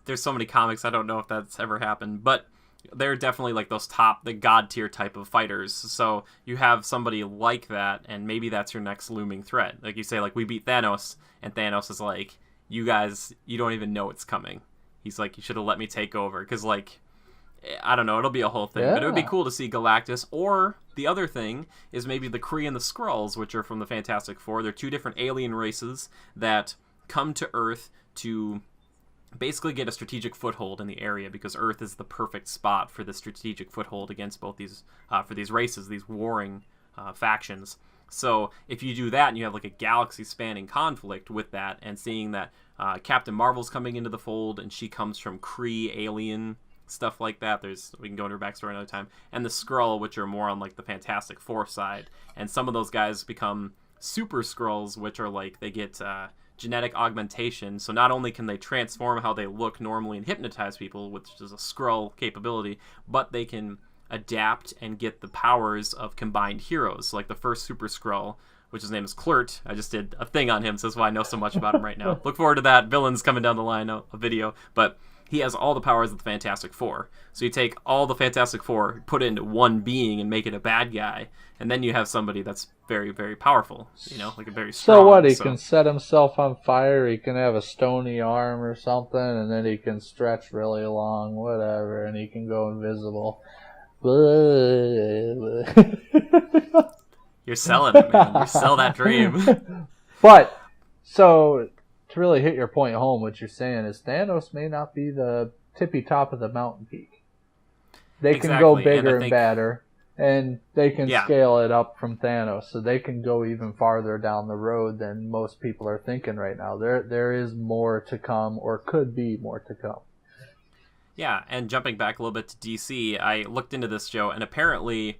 There's so many comics, I don't know if that's ever happened, but they're definitely like the god tier type of fighters. So you have somebody like that, and maybe that's your next looming threat. Like you say, like, we beat Thanos, and Thanos is like, you guys, you don't even know it's coming. He's like, you should have let me take over, because like, I don't know, it'll be a whole thing, but it would be cool to see Galactus. Or the other thing is maybe the Kree and the Skrulls, which are from the Fantastic Four. They're two different alien races that come to Earth to basically get a strategic foothold in the area, because Earth is the perfect spot for the strategic foothold against both these for these races, these warring factions. So if you do that and you have like a galaxy spanning conflict with that, and seeing that Captain Marvel's coming into the fold, and she comes from Kree alien stuff like that, we can go into her backstory another time, and the Skrull, which are more on like the Fantastic Four side, and some of those guys become Super Skrulls, which are like, they get genetic augmentation, so not only can they transform how they look normally and hypnotize people, which is a Skrull capability, but they can adapt and get the powers of combined heroes. So like the first Super Skrull, which his name is Kl'rt. I just did a thing on him, so that's why I know so much about him right now. Look forward to that. Villains coming down the line, a video. But he has all the powers of the Fantastic Four. So you take all the Fantastic Four, put it into one being, and make it a bad guy, and then you have somebody that's very, very powerful, you know, like a very strong. So what, he can set himself on fire, he can have a stony arm or something, and then he can stretch really long, whatever, and he can go invisible. You're selling it, man. You sell that dream. But so to really hit your point home, what you're saying is Thanos may not be the tippy top of the mountain peak. They can go bigger and badder, and they can scale it up from Thanos, so they can go even farther down the road than most people are thinking right now. There is more to come, or could be more to come. Yeah, and jumping back a little bit to DC, I looked into this, Joe, and apparently,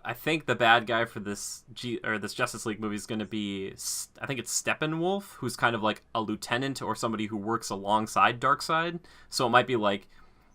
I think the bad guy for this Justice League movie is going to be, I think it's Steppenwolf, who's kind of like a lieutenant or somebody who works alongside Darkseid. So it might be like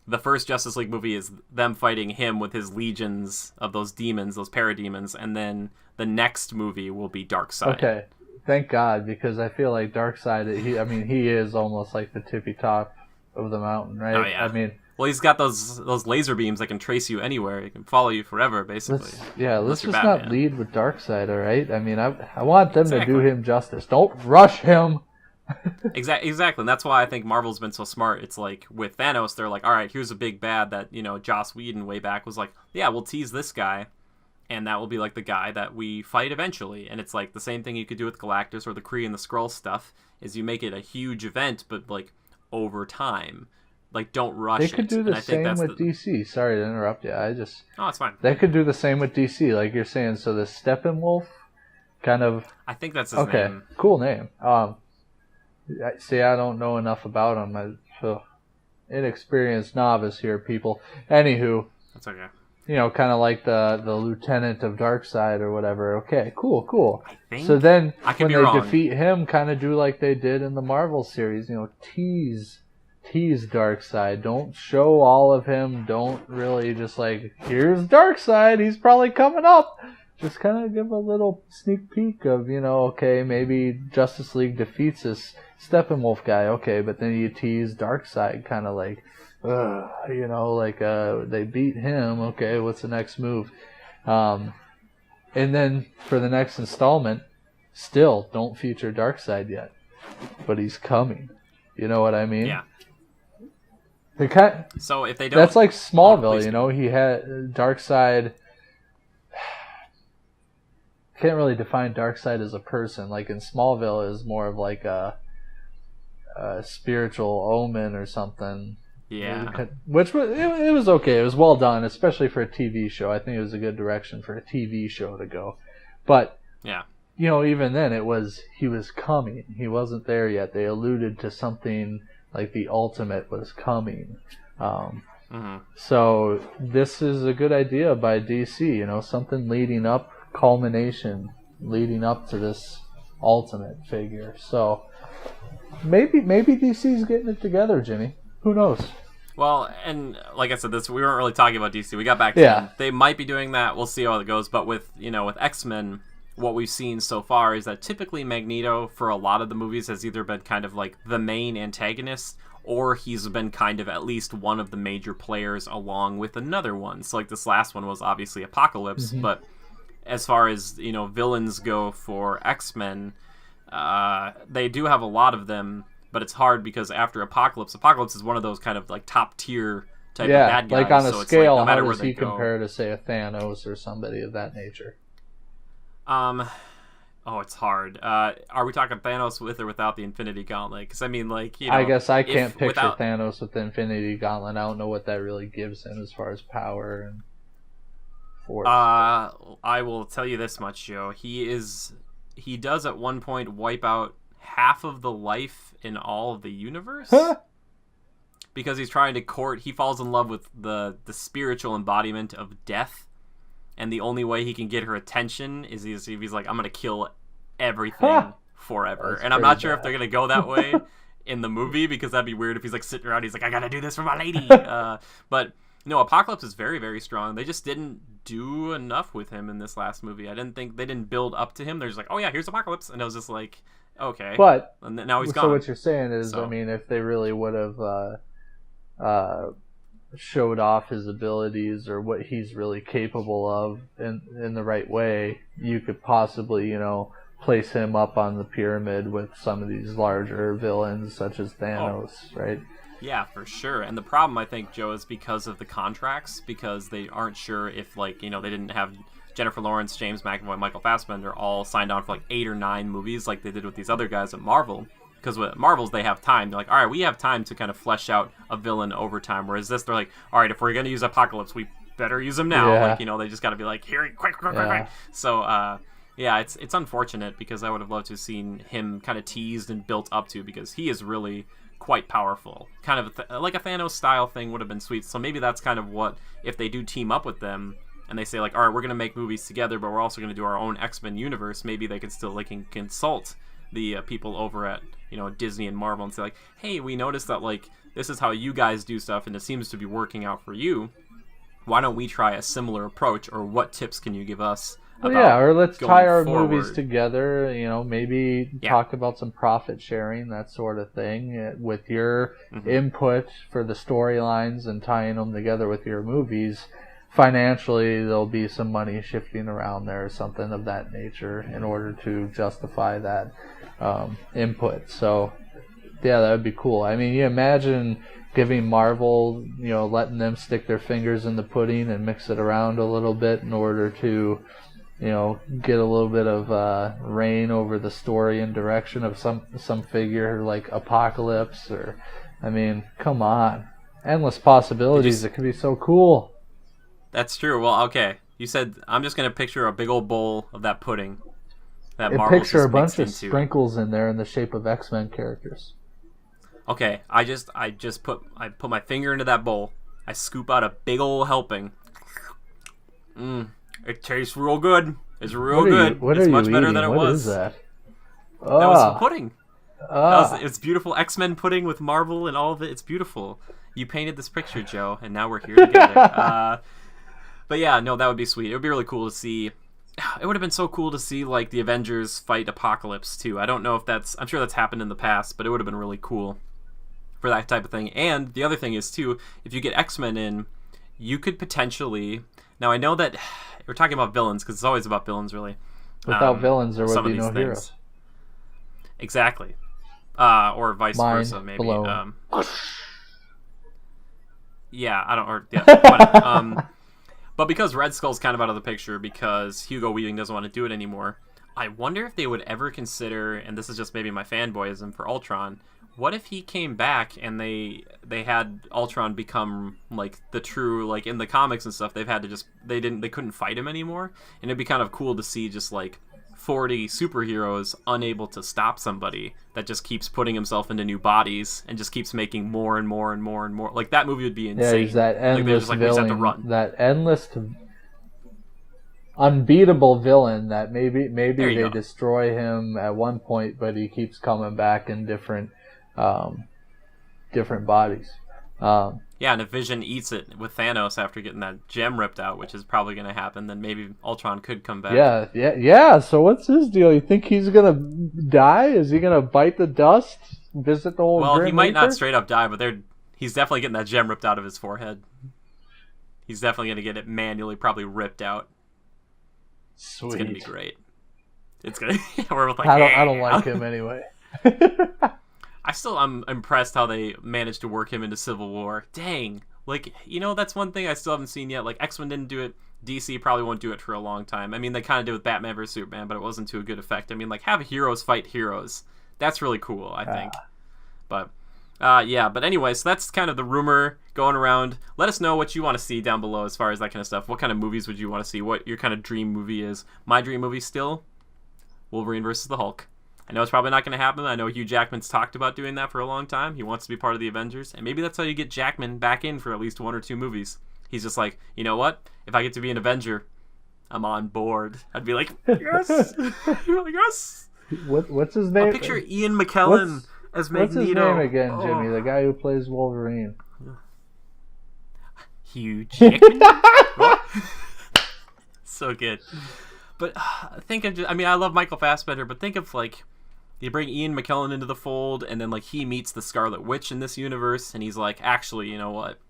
the first Justice League movie is them fighting him with his legions of those demons, those parademons, and then the next movie will be Darkseid. Okay, thank God, because I feel like Darkseid, he is almost like the tippy top of the mountain, right? Oh, yeah. Well, he's got those laser beams that can trace you anywhere. He can follow you forever, basically. Let's just not lead with Darkseid, all right? I mean, I want them to do him justice. Don't rush him. Exactly, and that's why I think Marvel's been so smart. It's like with Thanos, they're like, all right, here's a big bad that, Joss Whedon way back was like, yeah, we'll tease this guy, and that will be like the guy that we fight eventually. And it's like the same thing you could do with Galactus or the Kree and the Skrull stuff, is you make it a huge event, but like over time. Like, don't rush it. They could do the same with DC. Sorry to interrupt you. Oh, it's fine. They could do the same with DC, like you're saying. So the Steppenwolf kind of... I think that's his name. Okay, cool name. See, I don't know enough about him. Inexperienced novice here, people. Anywho. That's okay. Kind of like the lieutenant of Darkseid or whatever. Okay, cool. So then when they defeat him, kind of do like they did in the Marvel series. Tease Darkseid. Don't show all of him. Don't really just like, here's Darkseid. He's probably coming up. Just kind of give a little sneak peek of, okay, maybe Justice League defeats this Steppenwolf guy. Okay, but then you tease Darkseid, kind of like, they beat him. Okay, what's the next move? And then for the next installment, still don't feature Darkseid yet, but he's coming. You know what I mean? Yeah. So if they don't, that's like Smallville. He had Darkseid. Can't really define Darkseid as a person. Like in Smallville, is more of like a spiritual omen or something. Yeah. Which it was okay. It was well done, especially for a TV show. I think it was a good direction for a TV show to go. But yeah. Even then, he was coming. He wasn't there yet. They alluded to something like the ultimate was coming. So this is a good idea by DC. Something leading up, culmination, leading up to this ultimate figure. So maybe DC's getting it together, Jimmy. Who knows? Well, and like I said, we weren't really talking about DC. We got back to them. They might be doing that. We'll see how it goes. But with X-Men, what we've seen so far is that typically Magneto, for a lot of the movies, has either been kind of like the main antagonist, or he's been kind of at least one of the major players along with another one. So like this last one was obviously Apocalypse, but as far as villains go for X-Men, they do have a lot of them, but it's hard because after Apocalypse is one of those kind of like top tier type of bad guys. Like on a scale, no matter how does he compare to say a Thanos or somebody of that nature? It's hard. Are we talking Thanos with or without the Infinity Gauntlet? Because I guess I can't picture Thanos with the Infinity Gauntlet. I don't know what that really gives him as far as power and force. I will tell you this much, Joe. He does at one point wipe out half of the life in all of the universe. Huh? Because he's trying to he falls in love with the spiritual embodiment of death. And the only way he can get her attention is if he's like, I'm going to kill everything forever. And I'm not sure if they're going to go that way in the movie, because that'd be weird if he's like sitting around, he's like, I got to do this for my lady. But Apocalypse is very, very strong. They just didn't do enough with him in this last movie. I didn't think they didn't build up to him. They're just like, oh yeah, here's Apocalypse. And I was just like, okay. But and now he's gone. So what you're saying is, if they really would have showed off his abilities or what he's really capable of in the right way, you could possibly, place him up on the pyramid with some of these larger villains such as Thanos, right? Yeah, for sure. And the problem, I think, Joe, is because of the contracts, because they aren't sure if, they didn't have Jennifer Lawrence, James McAvoy, Michael Fassbender all signed on for like 8 or 9 movies like they did with these other guys at Marvel. Because with Marvels, they have time. They're like, all right, we have time to kind of flesh out a villain over time. Whereas this, they're like, all right, if we're going to use Apocalypse, we better use him now. Yeah. Like, you know, they just got to be like, here, quick. So, yeah, it's unfortunate because I would have loved to have seen him kind of teased and built up to, because he is really quite powerful. Kind of like a Thanos style thing would have been sweet. So maybe that's kind of what, if they do team up with them and they say like, all right, we're going to make movies together, but we're also going to do our own X-Men universe, maybe they could still like consult the people over at, you know, Disney and Marvel and say like, hey, we noticed that like this is how you guys do stuff and it seems to be working out for you. Why don't we try a similar approach, or what tips can you give us? Or let's tie our forward? movies together, you know, maybe talk about some profit sharing, that sort of thing, with your input for the storylines and tying them together with your movies. Financially, there'll be some money shifting around there or something of that nature in order to justify that input. So, yeah, that would be cool. I mean, you imagine giving Marvel, you know, letting them stick their fingers in the pudding and mix it around a little bit in order to, you know, get a little bit of reign over the story and direction of some figure like Apocalypse, or, I mean, come on. Endless possibilities. It could be so cool. That's true. Well, okay. You said I'm just going to picture a big old bowl of that pudding. That Marvel's picture a bunch of sprinkles in there in the shape of X-Men characters. Okay, I put my finger into that bowl. I scoop out a big old helping. It tastes real good. It's real good. It's much better than it was. What is that? That was some pudding. It's beautiful X-Men pudding with Marvel and all of it. It's beautiful. You painted this picture, Joe, and now we're here together. But yeah, no, that would be sweet. It would be really cool to see. It would have been so cool to see like the Avengers fight Apocalypse too. I don't know if I'm sure that's happened in the past, but it would have been really cool for that type of thing. And the other thing is too, if you get X-Men in, you could potentially. Now I know that we're talking about villains because it's always about villains, really. Without villains, there would be no heroes. Exactly, or vice versa, maybe. Yeah, I don't. Or yeah, but, but because Red Skull's kind of out of the picture because Hugo Weaving doesn't want to do it anymore, I wonder if they would ever consider, and this is just maybe my fanboyism for Ultron, what if he came back and they had Ultron become like the true, like in the comics and stuff, they couldn't fight him anymore, and it'd be kind of cool to see just like 40 superheroes unable to stop somebody that just keeps putting himself into new bodies and just keeps making more and more and more and more. Like that movie would be insane. Yeah, he's that endless like, villain, that endless unbeatable villain that maybe they destroy him at one point, but he keeps coming back in different bodies. Yeah, and if Vision eats it with Thanos after getting that gem ripped out, which is probably going to happen, then maybe Ultron could come back. Yeah. So what's his deal? You think he's going to die? Is he going to bite the dust, visit the old Grim he might Reaper? not straight up die, but he's definitely getting that gem ripped out of his forehead. He's definitely going to get it manually probably ripped out. Sweet. It's going to be great. It's going to we're both like, I don't like him anyway. I'm impressed how they managed to work him into Civil War. Dang. Like, you know, that's one thing I still haven't seen yet. Like, X-Men didn't do it. DC probably won't do it for a long time. I mean, they kind of did with Batman vs. Superman, but it wasn't to a good effect. I mean, like, have heroes fight heroes. That's really cool, I think. But, yeah. But anyway, so that's kind of the rumor going around. Let us know what you want to see down below as far as that kind of stuff. What kind of movies would you want to see? What your kind of dream movie is? My dream movie still, Wolverine versus the Hulk. I know it's probably not going to happen. I know Hugh Jackman's talked about doing that for a long time. He wants to be part of the Avengers. And maybe that's how you get Jackman back in for at least 1 or 2 movies. He's just like, you know what? If I get to be an Avenger, I'm on board. I'd be like, yes! Yes! What's his name? I'll picture Ian McKellen as Magneto. What's his name again, Jimmy? The guy who plays Wolverine. Hugh Jackman? So good. But think of I love Michael Fassbender, but think of like you bring Ian McKellen into the fold, and then like he meets the Scarlet Witch in this universe, and he's like, actually, you know what?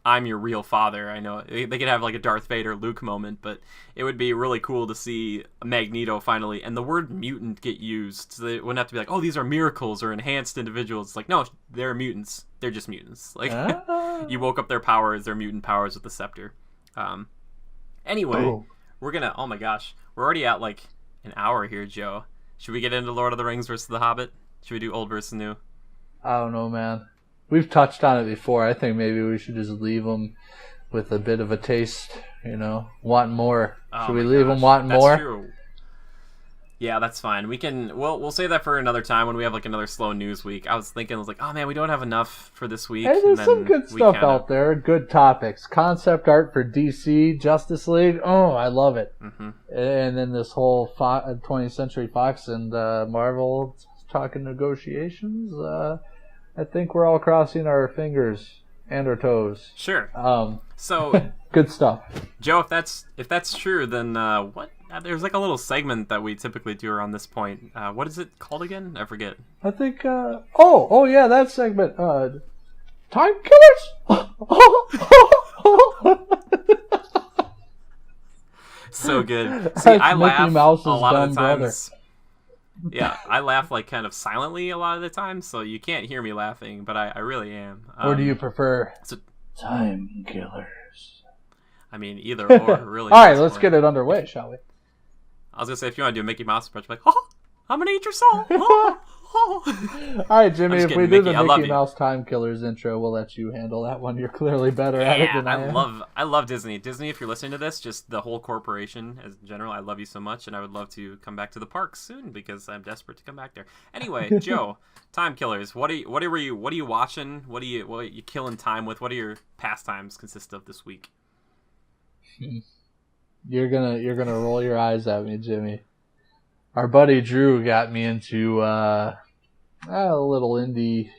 I'm your real father. I know they could have like a Darth Vader Luke moment, but it would be really cool to see Magneto finally, and the word mutant get used. So they wouldn't have to be like, oh, these are miracles or enhanced individuals. It's like, no, they're mutants. They're just mutants. Like you woke up their powers, their mutant powers with the scepter. Anyway. Ooh. we're gonna. Oh my gosh, we're already at like an hour here, Joe. Should we get into Lord of the Rings versus The Hobbit? Should we do old versus new? I don't know, man. We've touched on it before. I think maybe we should just leave them with a bit of a taste, wanting more. Should we leave them wanting more? That's true. Yeah, that's fine. We'll save that for another time when we have like another slow news week. I was like, oh man, we don't have enough for this week. Hey, there's some good stuff out there. Good topics. Concept art for DC, Justice League. Oh, I love it. Mm-hmm. And then this whole 20th Century Fox and Marvel talking negotiations. I think we're all crossing our fingers and our toes. Sure. So good stuff, Joe. If that's true, then what? There's like a little segment that we typically do around this point. What is it called again? I forget. I think. Oh yeah, that segment. Timekillers. So good. See, I laugh a lot of the times. Brother. Yeah, I laugh like kind of silently a lot of the time, so you can't hear me laughing, but I really am. Or do you prefer Timekillers? I mean, either or, really. All right, let's get it underway, shall we? I was going to say, if you want to do a Mickey Mouse approach, like, oh, I'm going to eat your soul. Oh, oh. All right, Jimmy, if we do the Mickey Mouse Timekillers intro, we'll let you handle that one. You're clearly better at it than I am. I love Disney. Disney, if you're listening to this, just the whole corporation as in general, I love you so much, and I would love to come back to the parks soon because I'm desperate to come back there. Anyway, Joe, Timekillers, what are you watching? What are you killing time with? What are your pastimes consist of this week? You're gonna roll your eyes at me, Jimmy. Our buddy Drew got me into a little indie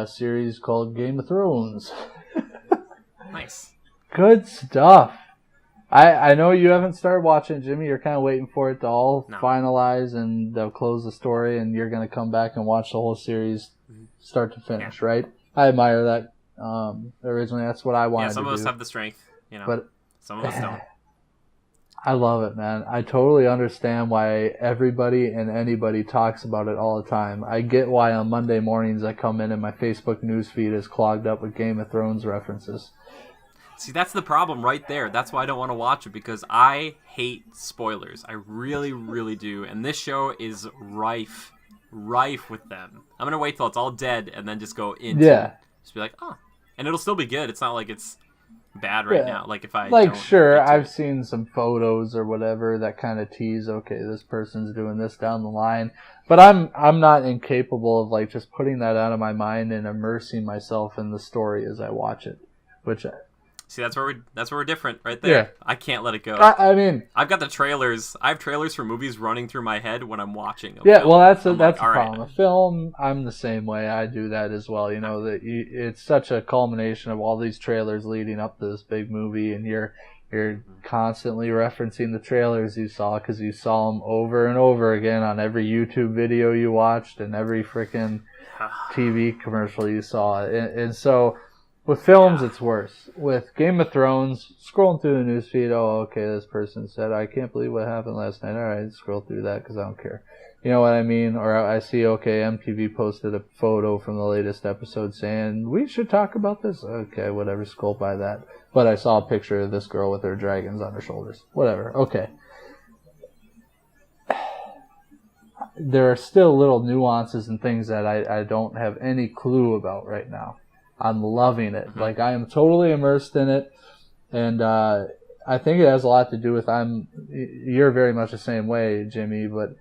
series called Game of Thrones. Nice. Good stuff. I know you haven't started watching, Jimmy. You're kind of waiting for it to all finalize and they'll close the story, and you're gonna come back and watch the whole series start to finish, right? I admire that. Originally, that's what I wanted to do. Yeah, some of us have the strength, but some of us don't. I love it, man. I totally understand why everybody and anybody talks about it all the time. I get why on Monday mornings I come in and my Facebook newsfeed is clogged up with Game of Thrones references. See, that's the problem right there. That's why I don't want to watch it, because I hate spoilers. I really, really do. And this show is rife with them. I'm going to wait till it's all dead and then just go into it. Just be like, oh. And it'll still be good. It's not like it's bad right now. Like if I I've seen some photos or whatever that kind of tease, okay, this person's doing this down the line, but I'm not incapable of like just putting that out of my mind and immersing myself in the story as I watch it. See, that's where we're different right there. Yeah. I can't let it go. I mean, I've got the trailers. I have trailers for movies running through my head when I'm watching a film. Well, that's a problem. Right. A film, I'm the same way. I do that as well. It's such a culmination of all these trailers leading up to this big movie, and you're constantly referencing the trailers you saw because you saw them over and over again on every YouTube video you watched and every freaking TV commercial you saw, and so. With films, it's worse. With Game of Thrones, scrolling through the newsfeed, oh, okay, this person said, I can't believe what happened last night. All right, scroll through that because I don't care. You know what I mean? Or I see, okay, MTV posted a photo from the latest episode saying, we should talk about this. Okay, whatever, scroll by that. But I saw a picture of this girl with her dragons on her shoulders. Whatever, okay. There are still little nuances and things that I don't have any clue about right now. I'm loving it. Like, I am totally immersed in it. And I think it has a lot to do with you're very much the same way, Jimmy, but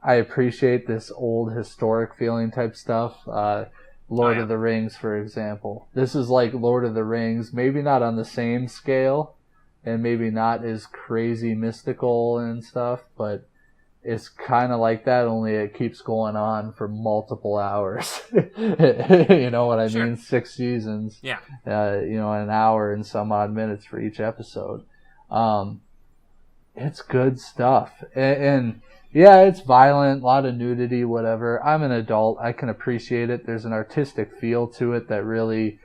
I appreciate this old historic feeling type stuff. Lord of the Rings, for example. This is like Lord of the Rings, maybe not on the same scale and maybe not as crazy mystical and stuff, but it's kind of like that, only it keeps going on for multiple hours. You know what I mean? 6 seasons. Yeah. An hour and some odd minutes for each episode. It's good stuff. And yeah, it's violent, a lot of nudity, whatever. I'm an adult. I can appreciate it. There's an artistic feel to it that really...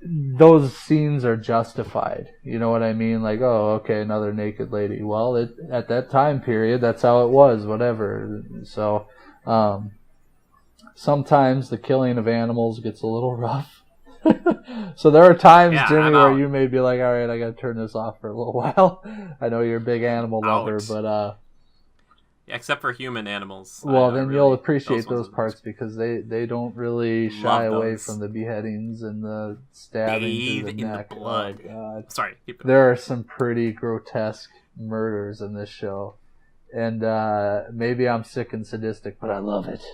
Those scenes are justified. You know what I mean? Like, oh, okay, another naked lady. Well, at that time period, that's how it was, whatever. So, sometimes the killing of animals gets a little rough. So there are times, Yeah, Jimmy, I'm where out. you may be like, all right, I got to turn this off for a little while. I know you're a big animal lover, Out. but Yeah, except for human animals. well, I then you'll really, appreciate ones those parts because they don't really shy love away those. from the beheadings and the stabbing through Bathe the in the neck. blood. Oh God, Sorry, keep it. there are some pretty grotesque murders in this show, and maybe I'm sick and sadistic, but I love it.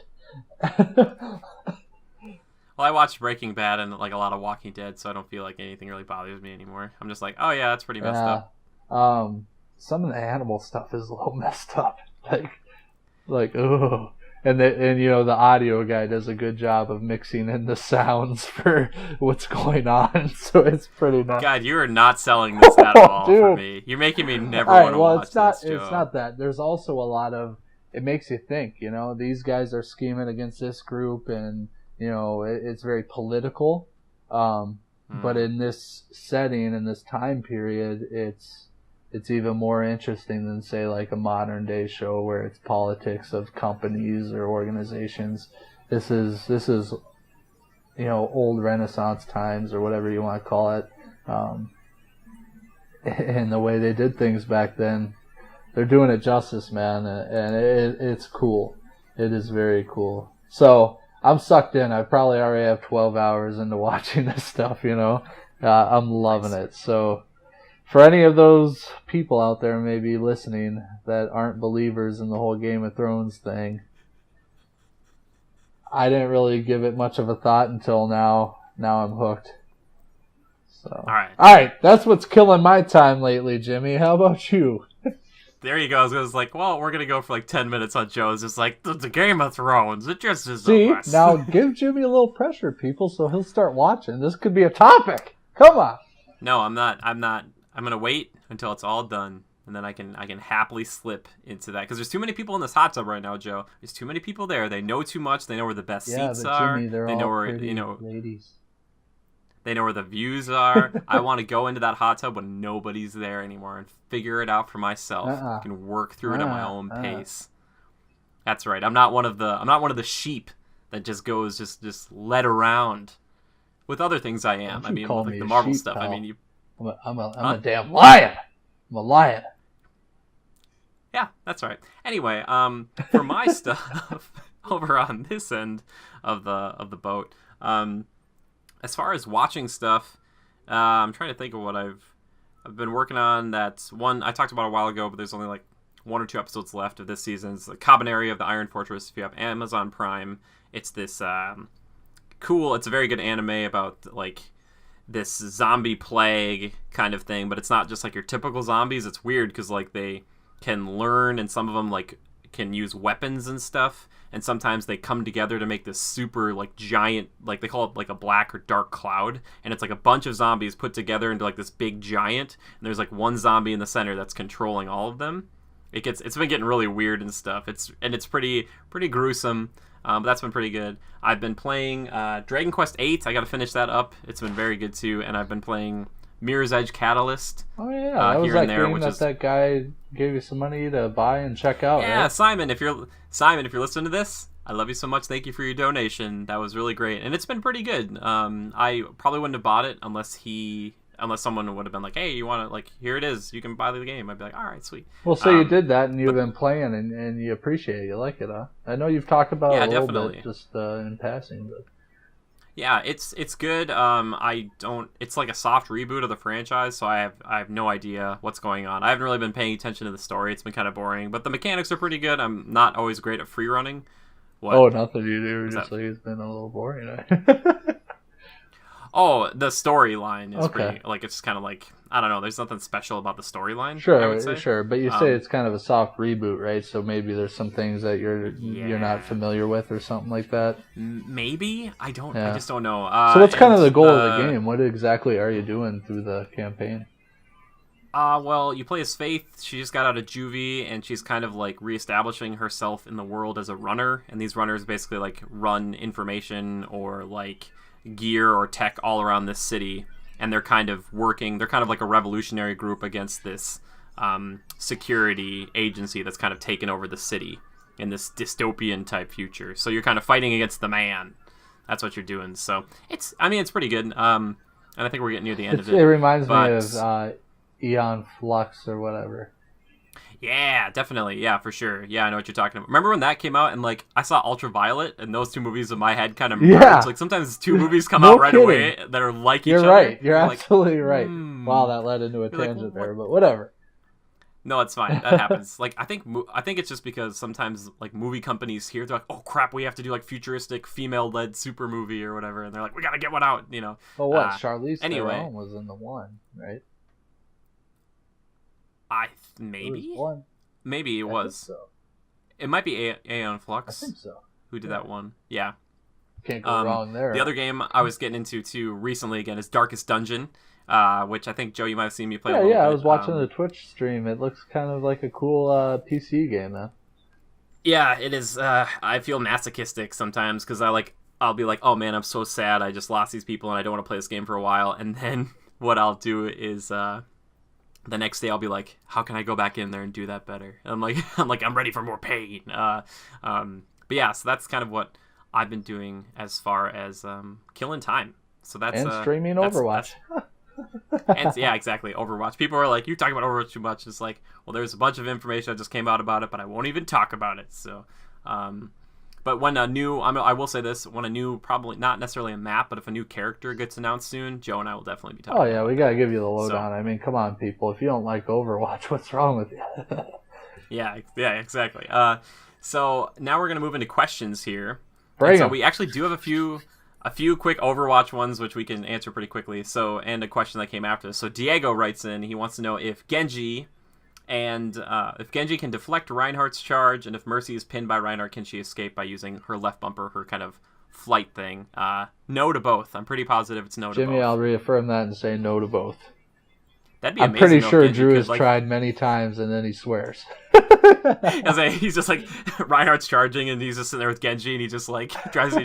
Well, I watched Breaking Bad and like a lot of Walking Dead, so I don't feel like anything really bothers me anymore. I'm just like, oh yeah, that's pretty messed Yeah. up. Some of the animal stuff is a little messed up. Like, oh. And the audio guy does a good job of mixing in the sounds for what's going on, so it's pretty nice. God, you are not selling this at all for me. You're making me never All right, want to well, watch this show. it's not that. There's also a lot of, it makes you think, these guys are scheming against this group, and it's very political. But in this setting, in this time period, it's even more interesting than, say, like a modern day show where it's politics of companies or organizations. This is old Renaissance times, or whatever you want to call it. And the way they did things back then, they're doing it justice, man, and it's cool. It is very cool. So I'm sucked in. I probably already have 12 hours into watching this stuff, I'm loving it. So for any of those people out there maybe listening that aren't believers in the whole Game of Thrones thing, I didn't really give it much of a thought until now. Now I'm hooked. So All right, that's what's killing my time lately, Jimmy. How about you? There you go. I was like, well, we're gonna go for like 10 minutes on Joe's. It's like the Game of Thrones. It just is. See, now give Jimmy a little pressure, people, so he'll start watching. This could be a topic. Come on. No, I'm not. I'm gonna wait until it's all done, and then I can happily slip into that, because there's too many people in this hot tub right now, Joe. There's too many people there. They know too much. They know where the best seats are. Jimmy, they're they know all where pretty ladies. They know where the views are. I want to go into that hot tub when nobody's there anymore and figure it out for myself. I can work through it at my own pace. That's right. I'm not one of the sheep that just goes just led around. With other things, I am. I mean, with like the Marvel sheep, stuff. pal. I mean, I'm a damn lion. I'm a lion. Yeah, that's right. Anyway, for my stuff over on this end of the boat, as far as watching stuff, I'm trying to think of what I've been working on. That's one I talked about a while ago, but there's only like 1 or 2 episodes left of this season. It's the Cabaneri of the Iron Fortress. If you have Amazon Prime, it's this cool. It's a very good anime about like this zombie plague kind of thing, but it's not just like your typical zombies. It's weird because like they can learn, and some of them like can use weapons and stuff, and sometimes they come together to make this super like giant, like they call it like a black or dark cloud, and it's like a bunch of zombies put together into like this big giant, and there's like one zombie in the center that's controlling all of them. It's been getting really weird and stuff. It's pretty gruesome. But that's been pretty good. I've been playing Dragon Quest VIII. I got to finish that up. It's been very good too. And I've been playing Mirror's Edge Catalyst. Oh yeah, that was that game that guy gave you some money to buy and check out. Yeah, right? Simon, if you're listening to this, I love you so much. Thank you for your donation. That was really great, and it's been pretty good. I probably wouldn't have bought it unless someone would have been like, "Hey, you want to like? Here it is. You can buy the game." I'd be like, "All right, sweet." Well, so you did that, and you've been playing, and you appreciate it. You like it, huh? I know you've talked about it a little bit, just in passing, but yeah, it's good. It's like a soft reboot of the franchise, so I have no idea what's going on. I haven't really been paying attention to the story. It's been kind of boring, but the mechanics are pretty good. I'm not always great at free running. What? Oh, nothing you do. Just like it's been a little boring. Oh, the storyline is pretty, like, it's kind of like, I don't know, there's nothing special about the storyline. Sure, but you say it's kind of a soft reboot, right? So maybe there's some things that you're not familiar with or something like that. Maybe? I just don't know. So what's kind of the goal of the game? What exactly are you doing through the campaign? Well, you play as Faith. She just got out of juvie, and she's kind of like reestablishing herself in the world as a runner. And these runners basically like run information or like gear or tech all around this city, and they're kind of like a revolutionary group against this security agency that's kind of taken over the city in this dystopian type future. So you're kind of fighting against the man. that's what you're doing. So it's pretty good. And I think we're getting near the end of it. It reminds me of Eon Flux or whatever. Yeah, definitely. Yeah, for sure. Yeah, I know what you're talking about. Remember when that came out and like I saw Ultraviolet and those two movies in my head kind of merged? Yeah. Like sometimes two movies come out right away that are like each other. You're right. You're like, absolutely right. Wow, that led into a tangent there, but whatever. No, it's fine. That happens. Like I think it's just because sometimes like movie companies here they're like, oh crap, we have to do like futuristic female-led super movie or whatever, and they're like, we gotta get one out, you know. Well, what? Charlize Theron was in the one, right? Maybe it was maybe it was. So. It might be Aeon Flux. I think so. Who did that one? Yeah. Can't go wrong there. The other game I was getting into too recently again is Darkest Dungeon. Which I think, Joe, you might have seen me play a little bit. I was watching the Twitch stream. It looks kind of like a cool PC game, man. Yeah, it is. I feel masochistic sometimes because I'll be like, oh man, I'm so sad. I just lost these people and I don't want to play this game for a while. And then what I'll do is the next day I'll be like, how can I go back in there and do that better? And I'm ready for more pain. But yeah, so that's kind of what I've been doing as far as killing time. So that's streaming Overwatch. And yeah, exactly. Overwatch. People are like, you talk about Overwatch too much. It's like, well, there's a bunch of information that just came out about it, but I won't even talk about it. So, but when I will say this, when a new, probably not necessarily a map, but if a new character gets announced soon, Joe and I will definitely be talking. Oh yeah, we gotta give you the lowdown. I mean, come on, people. If you don't like Overwatch, what's wrong with you? yeah, exactly. So now we're gonna move into questions here. So we actually do have a few quick Overwatch ones, which we can answer pretty quickly. So, and a question that came after this. So Diego writes in, he wants to know if Genji can deflect Reinhardt's charge, and if Mercy is pinned by Reinhardt, can she escape by using her left bumper, her kind of flight thing? No to both. I'm pretty positive it's no to both. Jimmy, I'll reaffirm that and say no to both. That'd be amazing. I'm pretty sure Drew has tried many times, and then he swears. He's just like, Reinhardt's charging, and he's just sitting there with Genji, and he just like tries to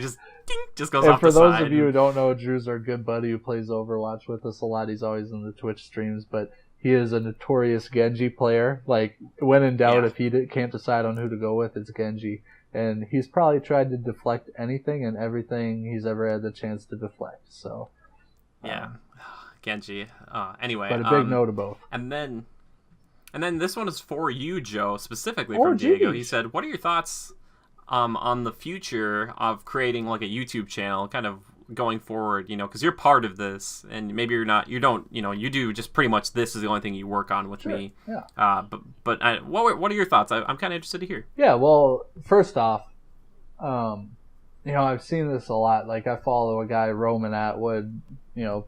just goes and off the side. For those of you who don't know, Drew's our good buddy who plays Overwatch with us a lot. He's always in the Twitch streams, but he is a notorious Genji player. Like, when in doubt, if he can't decide on who to go with, it's Genji. And he's probably tried to deflect anything and everything he's ever had the chance to deflect. So, yeah, Genji. Anyway, but a big no to both. And then this one is for you, Joe, specifically from Diego. He said, "What are your thoughts on the future of creating like a YouTube channel, kind of going forward? You know, because you're part of this, and maybe you do just pretty much this is the only thing you work on with me. Yeah. But what are your thoughts? I'm kind of interested to hear. Yeah. Well, first off, I've seen this a lot. Like, I follow a guy, Roman Atwood,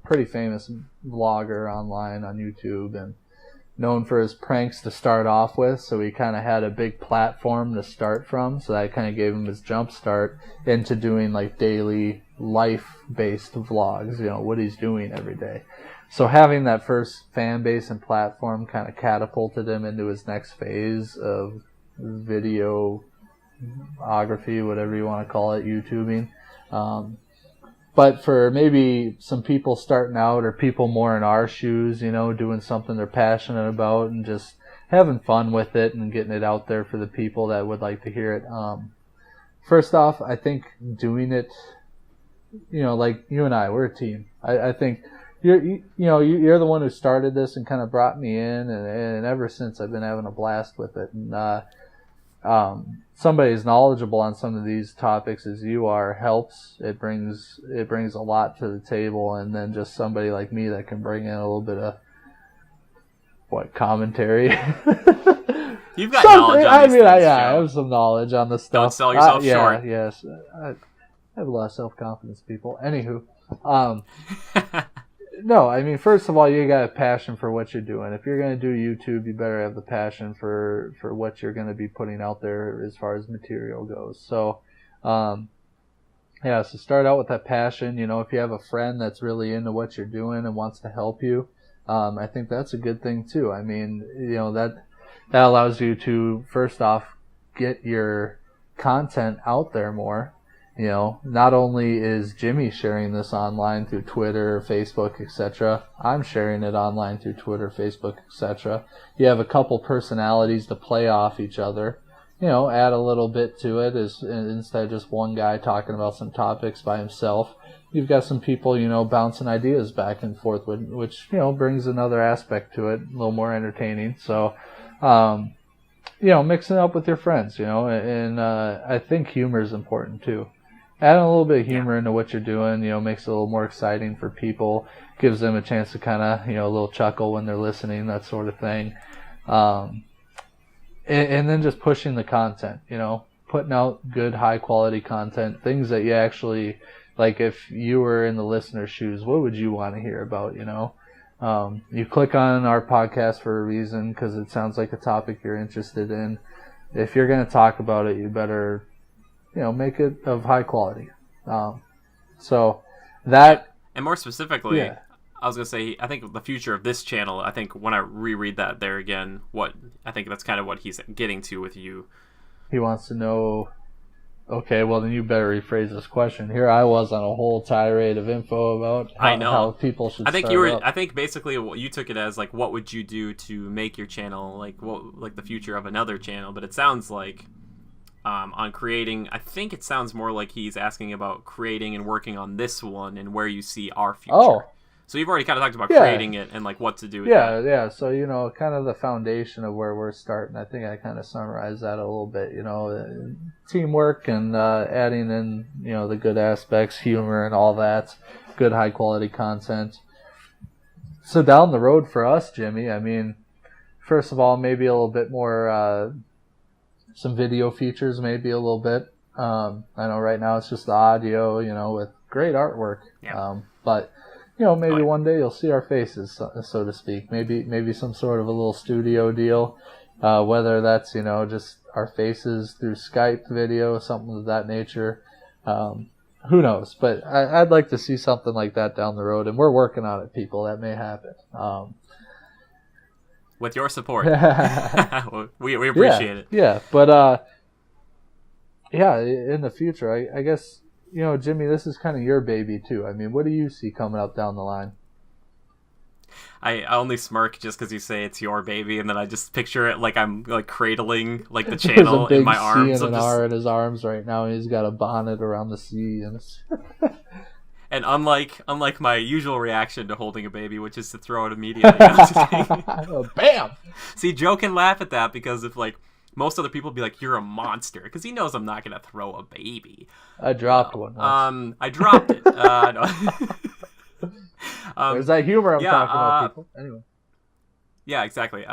pretty famous vlogger online on YouTube, and known for his pranks to start off with, so he kind of had a big platform to start from, so that kind of gave him his jump start into doing like daily life-based vlogs, what he's doing every day. So having that first fan base and platform kind of catapulted him into his next phase of videography, whatever you want to call it, YouTubing. But for maybe some people starting out, or people more in our shoes, doing something they're passionate about and just having fun with it and getting it out there for the people that would like to hear it. First off, I think doing it, like you and I, we're a team. I think you're the one who started this and kind of brought me in, and ever since I've been having a blast with it. And somebody as knowledgeable on some of these topics as you are helps. It brings a lot to the table, and then just somebody like me that can bring in a little bit of commentary. You've got knowledge on these things, I have some knowledge on this stuff. Don't sell yourself short. Yes, I have a lot of self-confidence, people. Anywho, no, I mean, first of all, you got a passion for what you're doing. If you're going to do YouTube, you better have the passion for what you're going to be putting out there as far as material goes. So, so start out with that passion. If you have a friend that's really into what you're doing and wants to help you, I think that's a good thing too. I mean, that allows you to, first off, get your content out there more. Not only is Jimmy sharing this online through Twitter, Facebook, etc., I'm sharing it online through Twitter, Facebook, etc. You have a couple personalities to play off each other. add a little bit to it is instead of just one guy talking about some topics by himself. You've got some people, bouncing ideas back and forth, which, brings another aspect to it, a little more entertaining. So, mixing it up with your friends, and I think humor is important too. Adding a little bit of humor into what you're doing, makes it a little more exciting for people, gives them a chance to kind of, a little chuckle when they're listening, that sort of thing. And then just pushing the content, putting out good, high quality content, things that you actually, like if you were in the listener's shoes, what would you want to hear about, You click on our podcast for a reason because it sounds like a topic you're interested in. If you're going to talk about it, you better, make it of high quality. So that... And more specifically... Yeah. I was going to say, I think the future of this channel, I think when I reread that there again, I think that's kind of what he's getting to with you. He wants to know, okay, well then you better rephrase this question. Here I was on a whole tirade of info about how people should start up. I think basically what you took it as, like, what would you do to make your channel, like the future of another channel, but it sounds like on creating, I think it sounds more like he's asking about creating and working on this one and where you see our future. Oh. So you've already kind of talked about creating it and like what to do with that. Yeah. So, kind of the foundation of where we're starting. I think I kind of summarized that a little bit, teamwork and adding in, the good aspects, humor and all that, good high quality content. So down the road for us, Jimmy, I mean, first of all, maybe a little bit more, some video features, maybe a little bit. I know right now it's just the audio, with great artwork. Yeah. But maybe one day you'll see our faces, so to speak. Maybe some sort of a little studio deal, whether that's, just our faces through Skype video, something of that nature. Who knows? But I'd like to see something like that down the road, and we're working on it, people. That may happen. With your support. we appreciate it. Yeah, but in the future, I guess... Jimmy, this is kind of your baby, too. I mean, what do you see coming up down the line? I only smirk just because you say it's your baby, and then I just picture it like I'm like cradling like the channel in my arms. There's a big C and an R in his arms right now, and he's got a bonnet around the C. And unlike my usual reaction to holding a baby, which is to throw it immediately. Bam! See, Joe can laugh at that because if like... Most other people be like, "You're a monster," because he knows I'm not gonna throw a baby. I dropped one. I dropped it. There's that humor I'm talking about, people. Anyway. Yeah, exactly.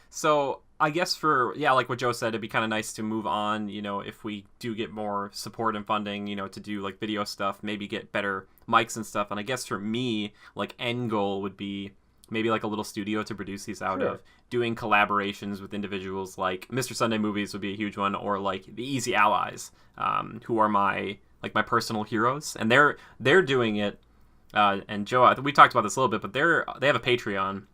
So I guess like what Joe said, it'd be kind of nice to move on. If we do get more support and funding, to do like video stuff, maybe get better mics and stuff. And I guess for me, like end goal would be maybe like a little studio to produce these out of. Doing collaborations with individuals like Mr. Sunday Movies would be a huge one, or like the Easy Allies, who are my personal heroes, and they're doing it. And Joe, we talked about this a little bit, but they have a Patreon,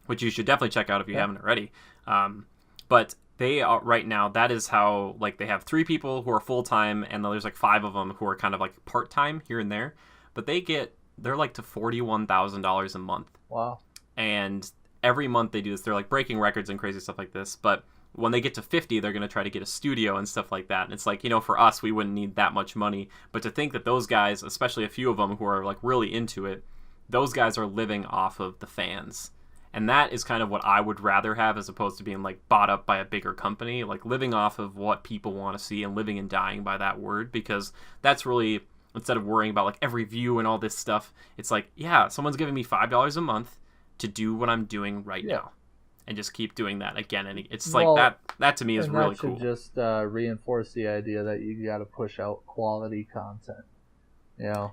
which you should definitely check out if you haven't already. But they are right now. That is how like they have 3 people who are full time, and there's like 5 of them who are kind of like part time here and there. But they're like to $41,000 a month. Wow. And every month they do this. They're like breaking records and crazy stuff like this. But when they get to 50, they're going to try to get a studio and stuff like that. And it's like, for us, we wouldn't need that much money. But to think that those guys, especially a few of them who are like really into it, those guys are living off of the fans. And that is kind of what I would rather have as opposed to being like bought up by a bigger company, like living off of what people want to see and living and dying by that word, because that's really, instead of worrying about like every view and all this stuff, it's like, yeah, someone's giving me $5 a month to do what I'm doing right now, and just keep doing that again. And it's like that to me is really cool. That should just reinforce the idea that you got to push out quality content.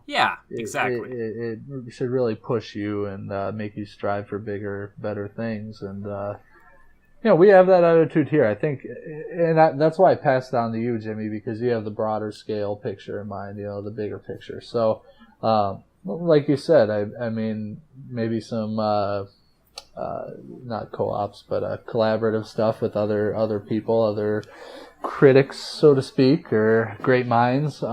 Yeah, exactly. It should really push you and make you strive for bigger, better things. And we have that attitude here, I think, and that's why I passed on to you, Jimmy, because you have the broader scale picture in mind. The bigger picture. So. Like you said, I mean, maybe some not co-ops, but collaborative stuff with other people, other critics, so to speak, or great minds.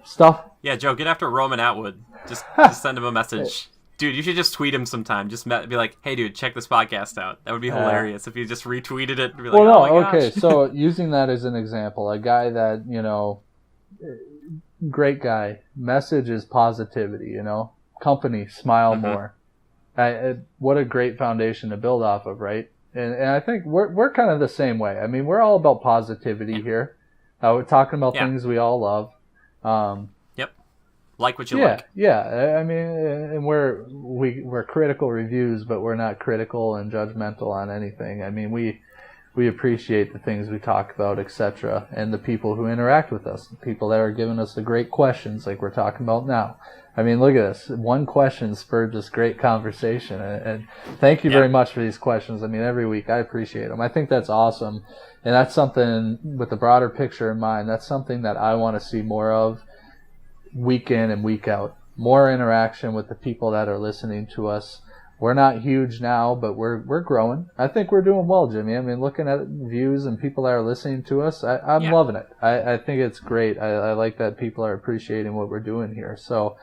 Stuff. Yeah, Joe, get after Roman Atwood. Just send him a message. Dude, you should just tweet him sometime. Just be like, hey, dude, check this podcast out. That would be hilarious if you just retweeted it and be like, well, oh my gosh. Okay, so using that as an example, a guy that, great guy, message is positivity, company, smile more. What a great foundation to build off of, right? And I think we're kind of the same way. I mean, we're all about positivity here. We're talking about things we all love. Yep. Like what you like. Yeah. I mean, and we're critical reviews, but we're not critical and judgmental on anything. I mean, we appreciate the things we talk about, etc., and the people who interact with us, the people that are giving us the great questions like we're talking about now. I mean, look at this. One question spurred this great conversation, and thank you very much for these questions. I mean, every week I appreciate them. I think that's awesome, and that's something with the broader picture in mind. That's something that I want to see more of week in and week out. More interaction with the people that are listening to us. We're not huge now, but we're growing. I think we're doing well, Jimmy. I mean, looking at views and people that are listening to us, I'm loving it. I think it's great. I like that people are appreciating what we're doing here. So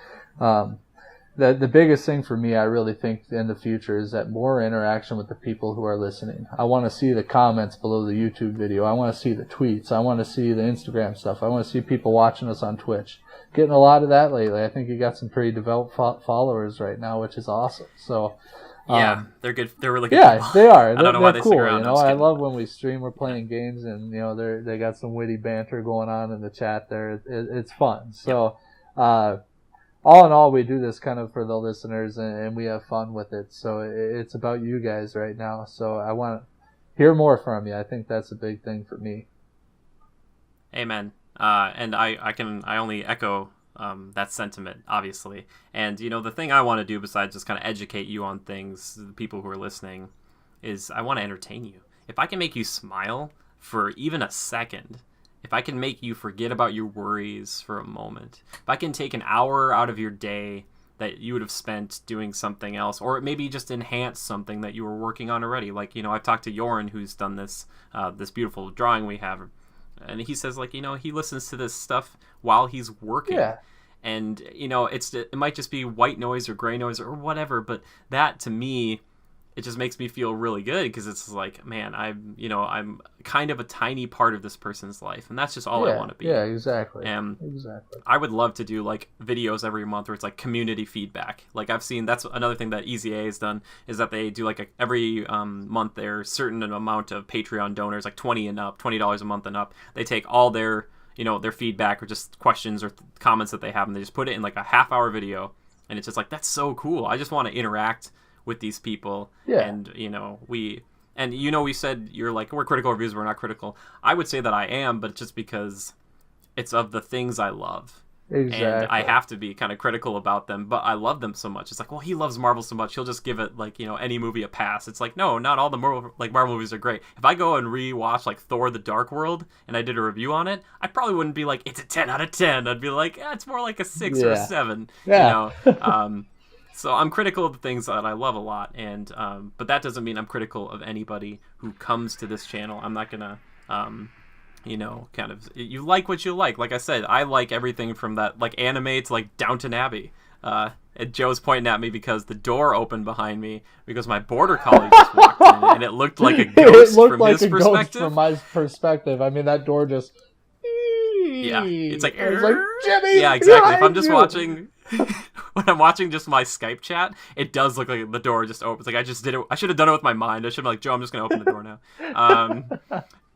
the biggest thing for me, I really think in the future, is that more interaction with the people who are listening. I want to see the comments below the YouTube video. I want to see the tweets. I want to see the Instagram stuff. I want to see people watching us on Twitch. Getting a lot of that lately. I think you got some pretty developed followers right now, which is awesome. So they're good. They're really good. Yeah, they are. I don't know why they cool, stick around. I love when we stream. We're playing games, and they got some witty banter going on in the chat there. It's fun. So, all in all, we do this kind of for the listeners, and we have fun with it. So it's about you guys right now. So I want to hear more from you. I think that's a big thing for me. Amen. And I only echo that sentiment, obviously. And the thing I want to do besides just kind of educate you on things, the people who are listening, is I want to entertain you. If I can make you smile for even a second, if I can make you forget about your worries for a moment, if I can take an hour out of your day that you would have spent doing something else, or maybe just enhance something that you were working on already. Like, I've talked to Joran, who's done this beautiful drawing we have. And he says, like, he listens to this stuff while he's working. Yeah. And, it might just be white noise or gray noise or whatever, but that, to me, it just makes me feel really good, because it's like, man, I'm kind of a tiny part of this person's life, and that's just all I want to be. Yeah, exactly. Exactly. I would love to do, like, videos every month where it's, like, community feedback. Like, I've seen, that's another thing that Easy A has done, is that they do, like, every month there's a certain amount of Patreon donors, like $20 a month and up. They take all their, their feedback or just questions or comments that they have, and they just put it in, like, a half-hour video, and it's just like, that's so cool. I just want to interact with these people. And we said you're like, we're critical reviews, we're not critical. I would say that I am, but just because it's of the things I love. Exactly. And I have to be kind of critical about them, but I love them so much. It's like, well, he loves Marvel so much, he'll just give it, like, any movie a pass. It's like, no, not all the Marvel movies are great. If I go and rewatch, like, Thor: The Dark World, and I did a review on it, I probably wouldn't be like, it's a 10 out of 10. I'd be like, it's more like a 6 or a 7. So I'm critical of the things that I love a lot, and but that doesn't mean I'm critical of anybody who comes to this channel. I'm not gonna, kind of, you like what you like. Like I said, I like everything from that, like, anime to, like, Downton Abbey. And Joe's pointing at me because the door opened behind me because my border collie just walked in, and it looked like a ghost from his perspective. Ghost from my perspective. I mean, that door just. Yeah, it's like, Jimmy. Yeah, exactly. If I'm just watching. When I'm watching just my Skype chat, it does look like the door just opens. Like, I just did it. I should have done it with my mind. I should have been like, Joe, I'm just going to open the door now.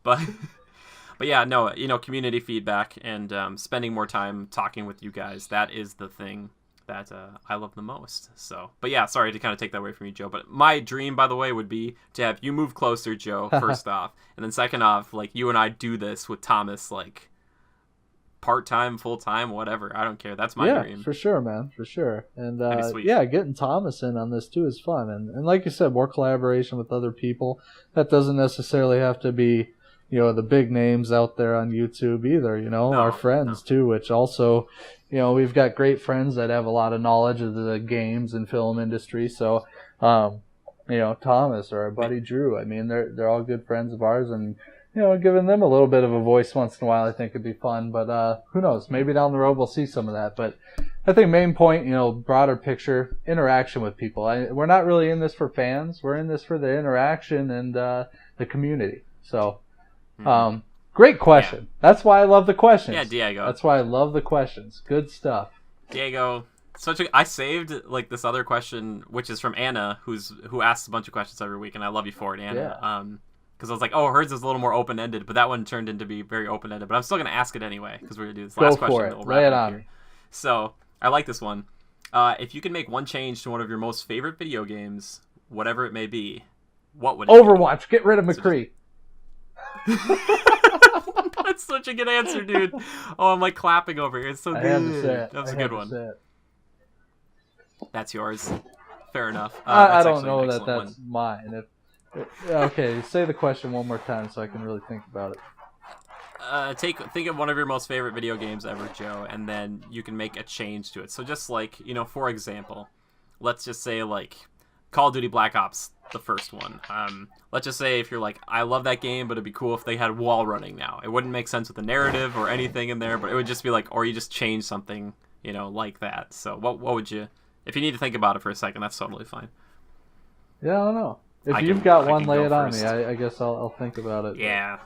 But yeah, no, community feedback and spending more time talking with you guys, that is the thing that I love the most. So, but yeah, sorry to kind of take that away from you, Joe. But my dream, by the way, would be to have you move closer, Joe, first off. And then second off, like, you and I do this with Thomas, like, part-time, full-time, whatever. I don't care. That's my dream. For sure, man. For sure. And getting Thomas in on this too is fun. And like you said, more collaboration with other people. That doesn't necessarily have to be, the big names out there on YouTube either, our friends too, which also, we've got great friends that have a lot of knowledge of the games and film industry. So, Thomas or our buddy Drew, I mean, they're all good friends of ours, and giving them a little bit of a voice once in a while, I think would be fun. But who knows? Maybe down the road we'll see some of that. But I think main point, broader picture, interaction with people. We're not really in this for fans. We're in this for the interaction and the community. So, great question. Yeah. That's why I love the questions. Yeah, Diego. That's why I love the questions. Good stuff. Diego, I saved like this other question, which is from Anna, who asks a bunch of questions every week, and I love you for it, Anna. Yeah. Because I was like, oh, hers is a little more open-ended, but that one turned into be very open-ended. But I'm still going to ask it anyway, because we're going to do this last question. Go for it. Lay it on me. So, I like this one. If you could make one change to one of your most favorite video games, whatever it may be, what would it Overwatch. Get rid of McCree. That's such a good answer, dude. Oh, I'm like clapping over here. It's so good. That was a good one. That's yours. Fair enough. I don't know that that's mine. Okay, say the question one more time so I can really think about it. Think of one of your most favorite video games ever, Joe, and then you can make a change to it. So just like, for example, let's just say like Call of Duty Black Ops, the first one. Let's just say if you're like, I love that game, but it'd be cool if they had wall running now. It wouldn't make sense with the narrative or anything in there, but it would just be like, or you just change something, like that. So what would you, if you need to think about it for a second, that's totally fine. Yeah, I don't know. If you've got one, lay it on me. I guess I'll think about it. Yeah.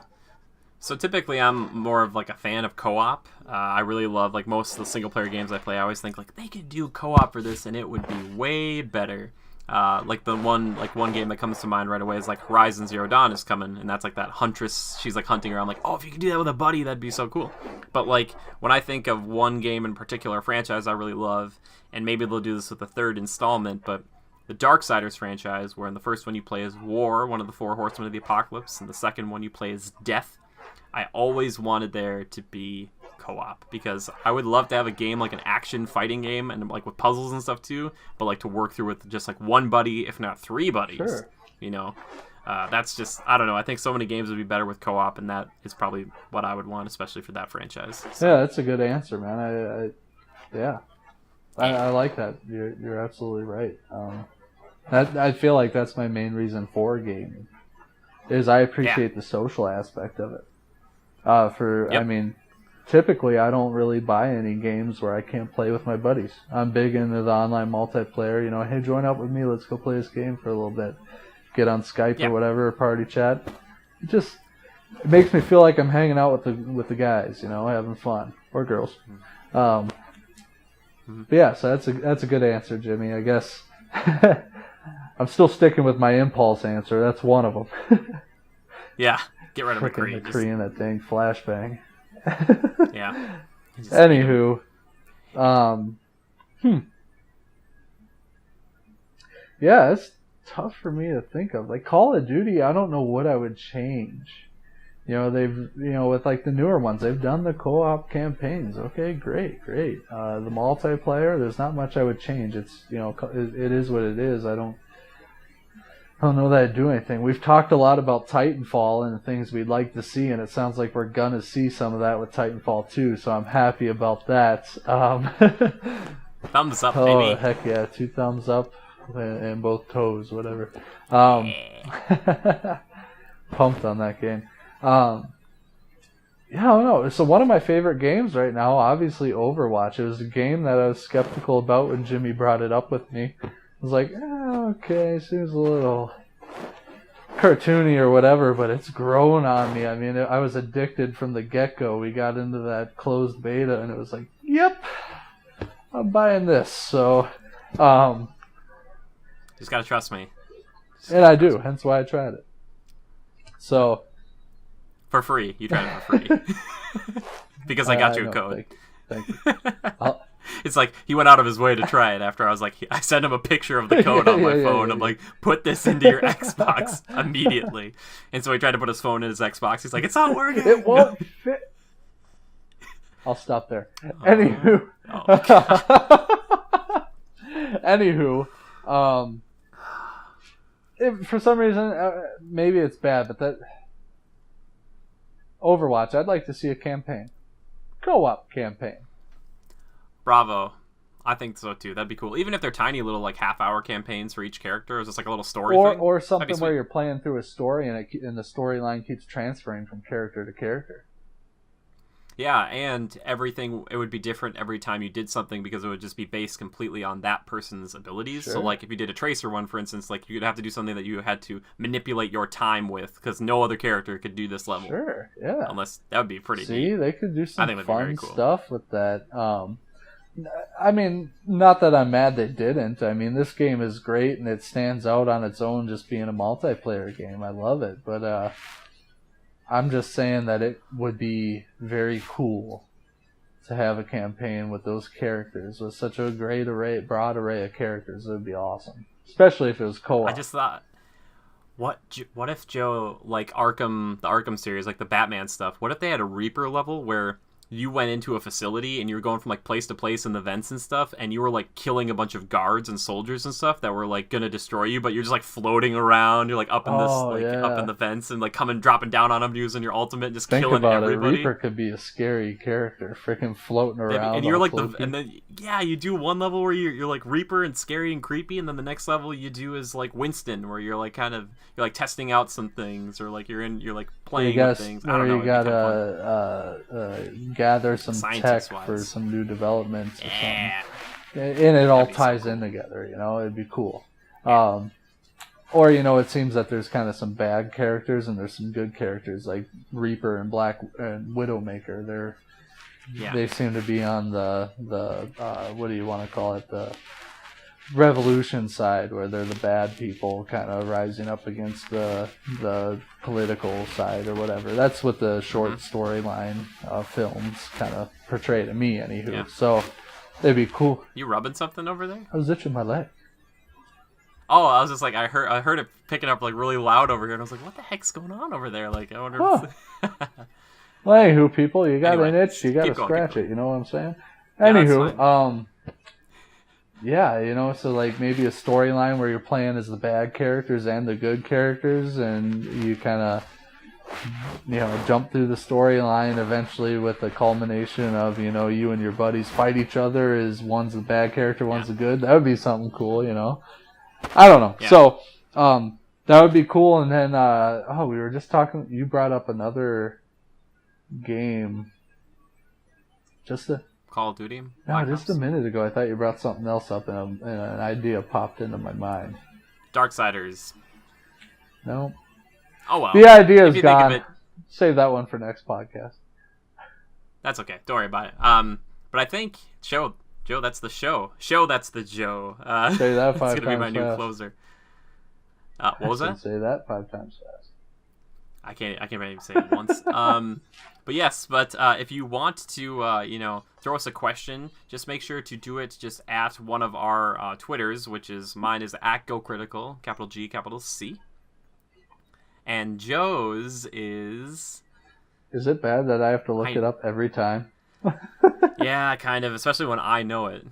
So typically I'm more of like a fan of co-op. I really love like most of the single player games I play. I always think like they could do co-op for this and it would be way better. Like one game that comes to mind right away is like Horizon Zero Dawn is coming, and that's like that huntress. She's like hunting around like, oh, if you could do that with a buddy, that'd be so cool. But like when I think of one game in particular, a franchise I really love, and maybe they'll do this with the third installment, but the Darksiders franchise, where in the first one you play as War, one of the four horsemen of the apocalypse, and the second one you play as Death. I always wanted there to be co-op, because I would love to have a game like an action fighting game and like with puzzles and stuff too, but like to work through with just like one buddy, if not three buddies. Sure. That's just, I don't know. I think so many games would be better with co-op, and that is probably what I would want, especially for that franchise. So. Yeah, that's a good answer, man. I like that. You're absolutely right. I feel like that's my main reason for gaming, is I appreciate the social aspect of it. I mean, typically I don't really buy any games where I can't play with my buddies. I'm big into the online multiplayer. Hey, join up with me. Let's go play this game for a little bit. Get on Skype or whatever, or party chat. It makes me feel like I'm hanging out with the guys, having fun, or girls. But yeah, so that's a good answer, Jimmy. I guess I'm still sticking with my impulse answer. That's one of them. Yeah, get rid of McCree. McCree and that dang flashbang. Yeah. Anywho, yeah, it's tough for me to think of. Like Call of Duty, I don't know what I would change. They've, with like the newer ones, they've done the co-op campaigns. Okay, great. The multiplayer, there's not much I would change. It's, it is what it is. I don't know that I'd do anything. We've talked a lot about Titanfall and the things we'd like to see, and it sounds like we're gonna see some of that with Titanfall 2, so I'm happy about that. Thumbs up, baby. Oh, heck yeah, 2 thumbs up and both toes, whatever. Pumped on that game. Yeah, I don't know. So one of my favorite games right now, obviously Overwatch. It was a game that I was skeptical about when Jimmy brought it up with me. I was like, okay, seems a little cartoony or whatever, but it's grown on me. I mean, I was addicted from the get-go. We got into that closed beta, and it was like, yep, I'm buying this. So, just gotta trust me. And I do, hence why I tried it. So, for free, you tried it for free because I got you a code. Thank you. It's like he went out of his way to try it after I was like, I sent him a picture of the code on my phone. I'm like, put this into your Xbox immediately. And so he tried to put his phone in his Xbox. He's like, it's not working. It won't fit. I'll stop there. Anywho. Anywho. If for some reason, maybe it's bad, but that Overwatch, I'd like to see a campaign. Co-op campaign. Bravo. I think so too. That'd be cool. Even if they're tiny little like half-hour campaigns for each character, it's just like a little story thing. Or something where you're playing through a story and the storyline keeps transferring from character to character. Yeah, and everything, it would be different every time you did something because it would just be based completely on that person's abilities. So, Sure. like, if you did a Tracer one, for instance, like, you'd have to do something that you had to manipulate your time with because no other character could do this level. Sure, yeah. Unless, that would be pretty See, neat. they could do I some think that'd be very fun cool. stuff with that. I mean, not that I'm mad they didn't. I mean, this game is great and it stands out on its own just being a multiplayer game. I love it. But I'm just saying that it would be very cool to have a campaign with those characters, with such a great array, broad array of characters. It would be awesome. Especially if it was co-op. I just thought, what if Joe, like the Arkham series, like the Batman stuff, what if they had a Reaper level where you went into a facility and you were going from like place to place in the vents and stuff, and you were like killing a bunch of guards and soldiers and stuff that were like gonna destroy you, but you're just like floating around, you're like up in up in the vents and like dropping down on them using your ultimate and just Think killing about everybody. It. Reaper could be a scary character, freaking floating around. And you're like and then you do one level where you're like Reaper and scary and creepy, and then the next level you do is like Winston, where you're like you're like testing out some things, or like you're like playing with things. I don't know. You gotta gather some tech for some new developments or something. And it all ties in together, you know, it'd be cool. Or, you know, it seems that there's kind of some bad characters and there's some good characters like Reaper and Widowmaker. They seem to be on the what do you want to call it, the revolution side, where they're the bad people kind of rising up against the political side or whatever. That's what the short storyline films kind of portray to me, anywho. Yeah. So it'd be cool. You rubbing something over there? I was itching my leg. Oh, I was just like, I heard it picking up like really loud over here, and I was like, what the heck's going on over there? Like, I wonder. Well, anywho, people, you got an itch, you got to scratch it. You know what I'm saying? Anywho, yeah, you know, so like maybe a storyline where you're playing as the bad characters and the good characters, and you kind of, you know, jump through the storyline eventually with the culmination of, you know, you and your buddies fight each other as one's the bad character, one's the good. That would be something cool, you know. I don't know. Yeah. So, that would be cool. And then, we were just talking, you brought up another game. Call of Duty? No, just a minute ago, I thought you brought something else up, and an idea popped into my mind. Darksiders. No. Oh, well. The idea is gone. Save that one for next podcast. That's okay. Don't worry about it. But I think, Joe, that's the show. That's the Joe. Say that 5 times fast. It's going to be my new closer. What was that? Say that 5 times fast. I can't even say it once. But yes, if you want to, throw us a question, just make sure to do it just at one of our Twitters, which is, mine is @GoCritical, capital G, capital C. And Joe's is... Is it bad that I have to look it up every time? Yeah, kind of, especially when I know it.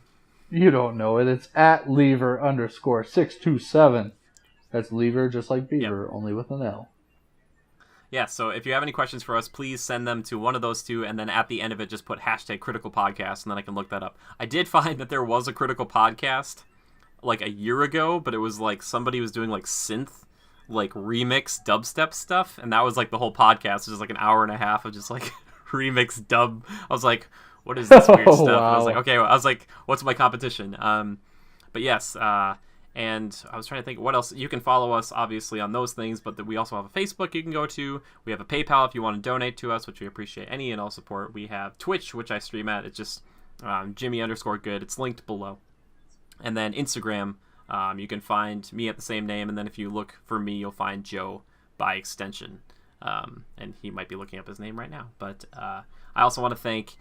You don't know it. It's @lever_627. That's lever just like beaver, only with an L. Yeah, so if you have any questions for us, please send them to one of those two, and then at the end of it, just put #CriticalPodcast, and then I can look that up. I did find that there was a Critical Podcast like a year ago, but it was like somebody was doing like synth, like remix dubstep stuff, and that was like the whole podcast. It was like an hour and a half of just like remix dub. I was like, what is this weird stuff? Wow. I was like, okay, what's my competition? But yes, and I was trying to think what else. You can follow us, obviously, on those things, but we also have a Facebook you can go to. We have a PayPal if you want to donate to us, which we appreciate any and all support. We have Twitch, which I stream at. It's just Jimmy_good. It's linked below. And then Instagram, you can find me at the same name, and then if you look for me, you'll find Joe by extension. And he might be looking up his name right now. But I also want to thank...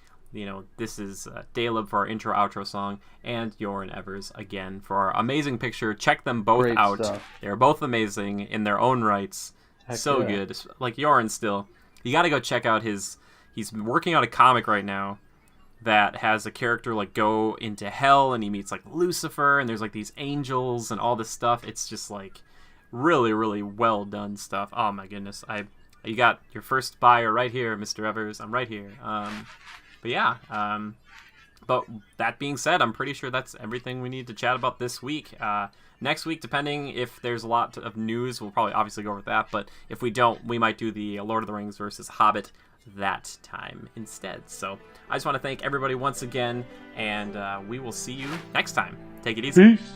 this is Daleb for our intro outro song, and Yoren Evers again for our amazing picture. Check them both Great out. Stuff. They're both amazing in their own rights. Heck so yeah. good. Like Yoren still. You got to go check out he's working on a comic right now that has a character like go into hell, and he meets like Lucifer, and there's like these angels and all this stuff. It's just like really, really well done stuff. Oh my goodness. You got your first buyer right here, Mr. Evers. I'm right here. But yeah, but that being said, I'm pretty sure that's everything we need to chat about this week. Next week, depending if there's a lot of news, we'll probably obviously go over that. But if we don't, we might do the Lord of the Rings versus Hobbit that time instead. So I just want to thank everybody once again, and we will see you next time. Take it easy. Peace.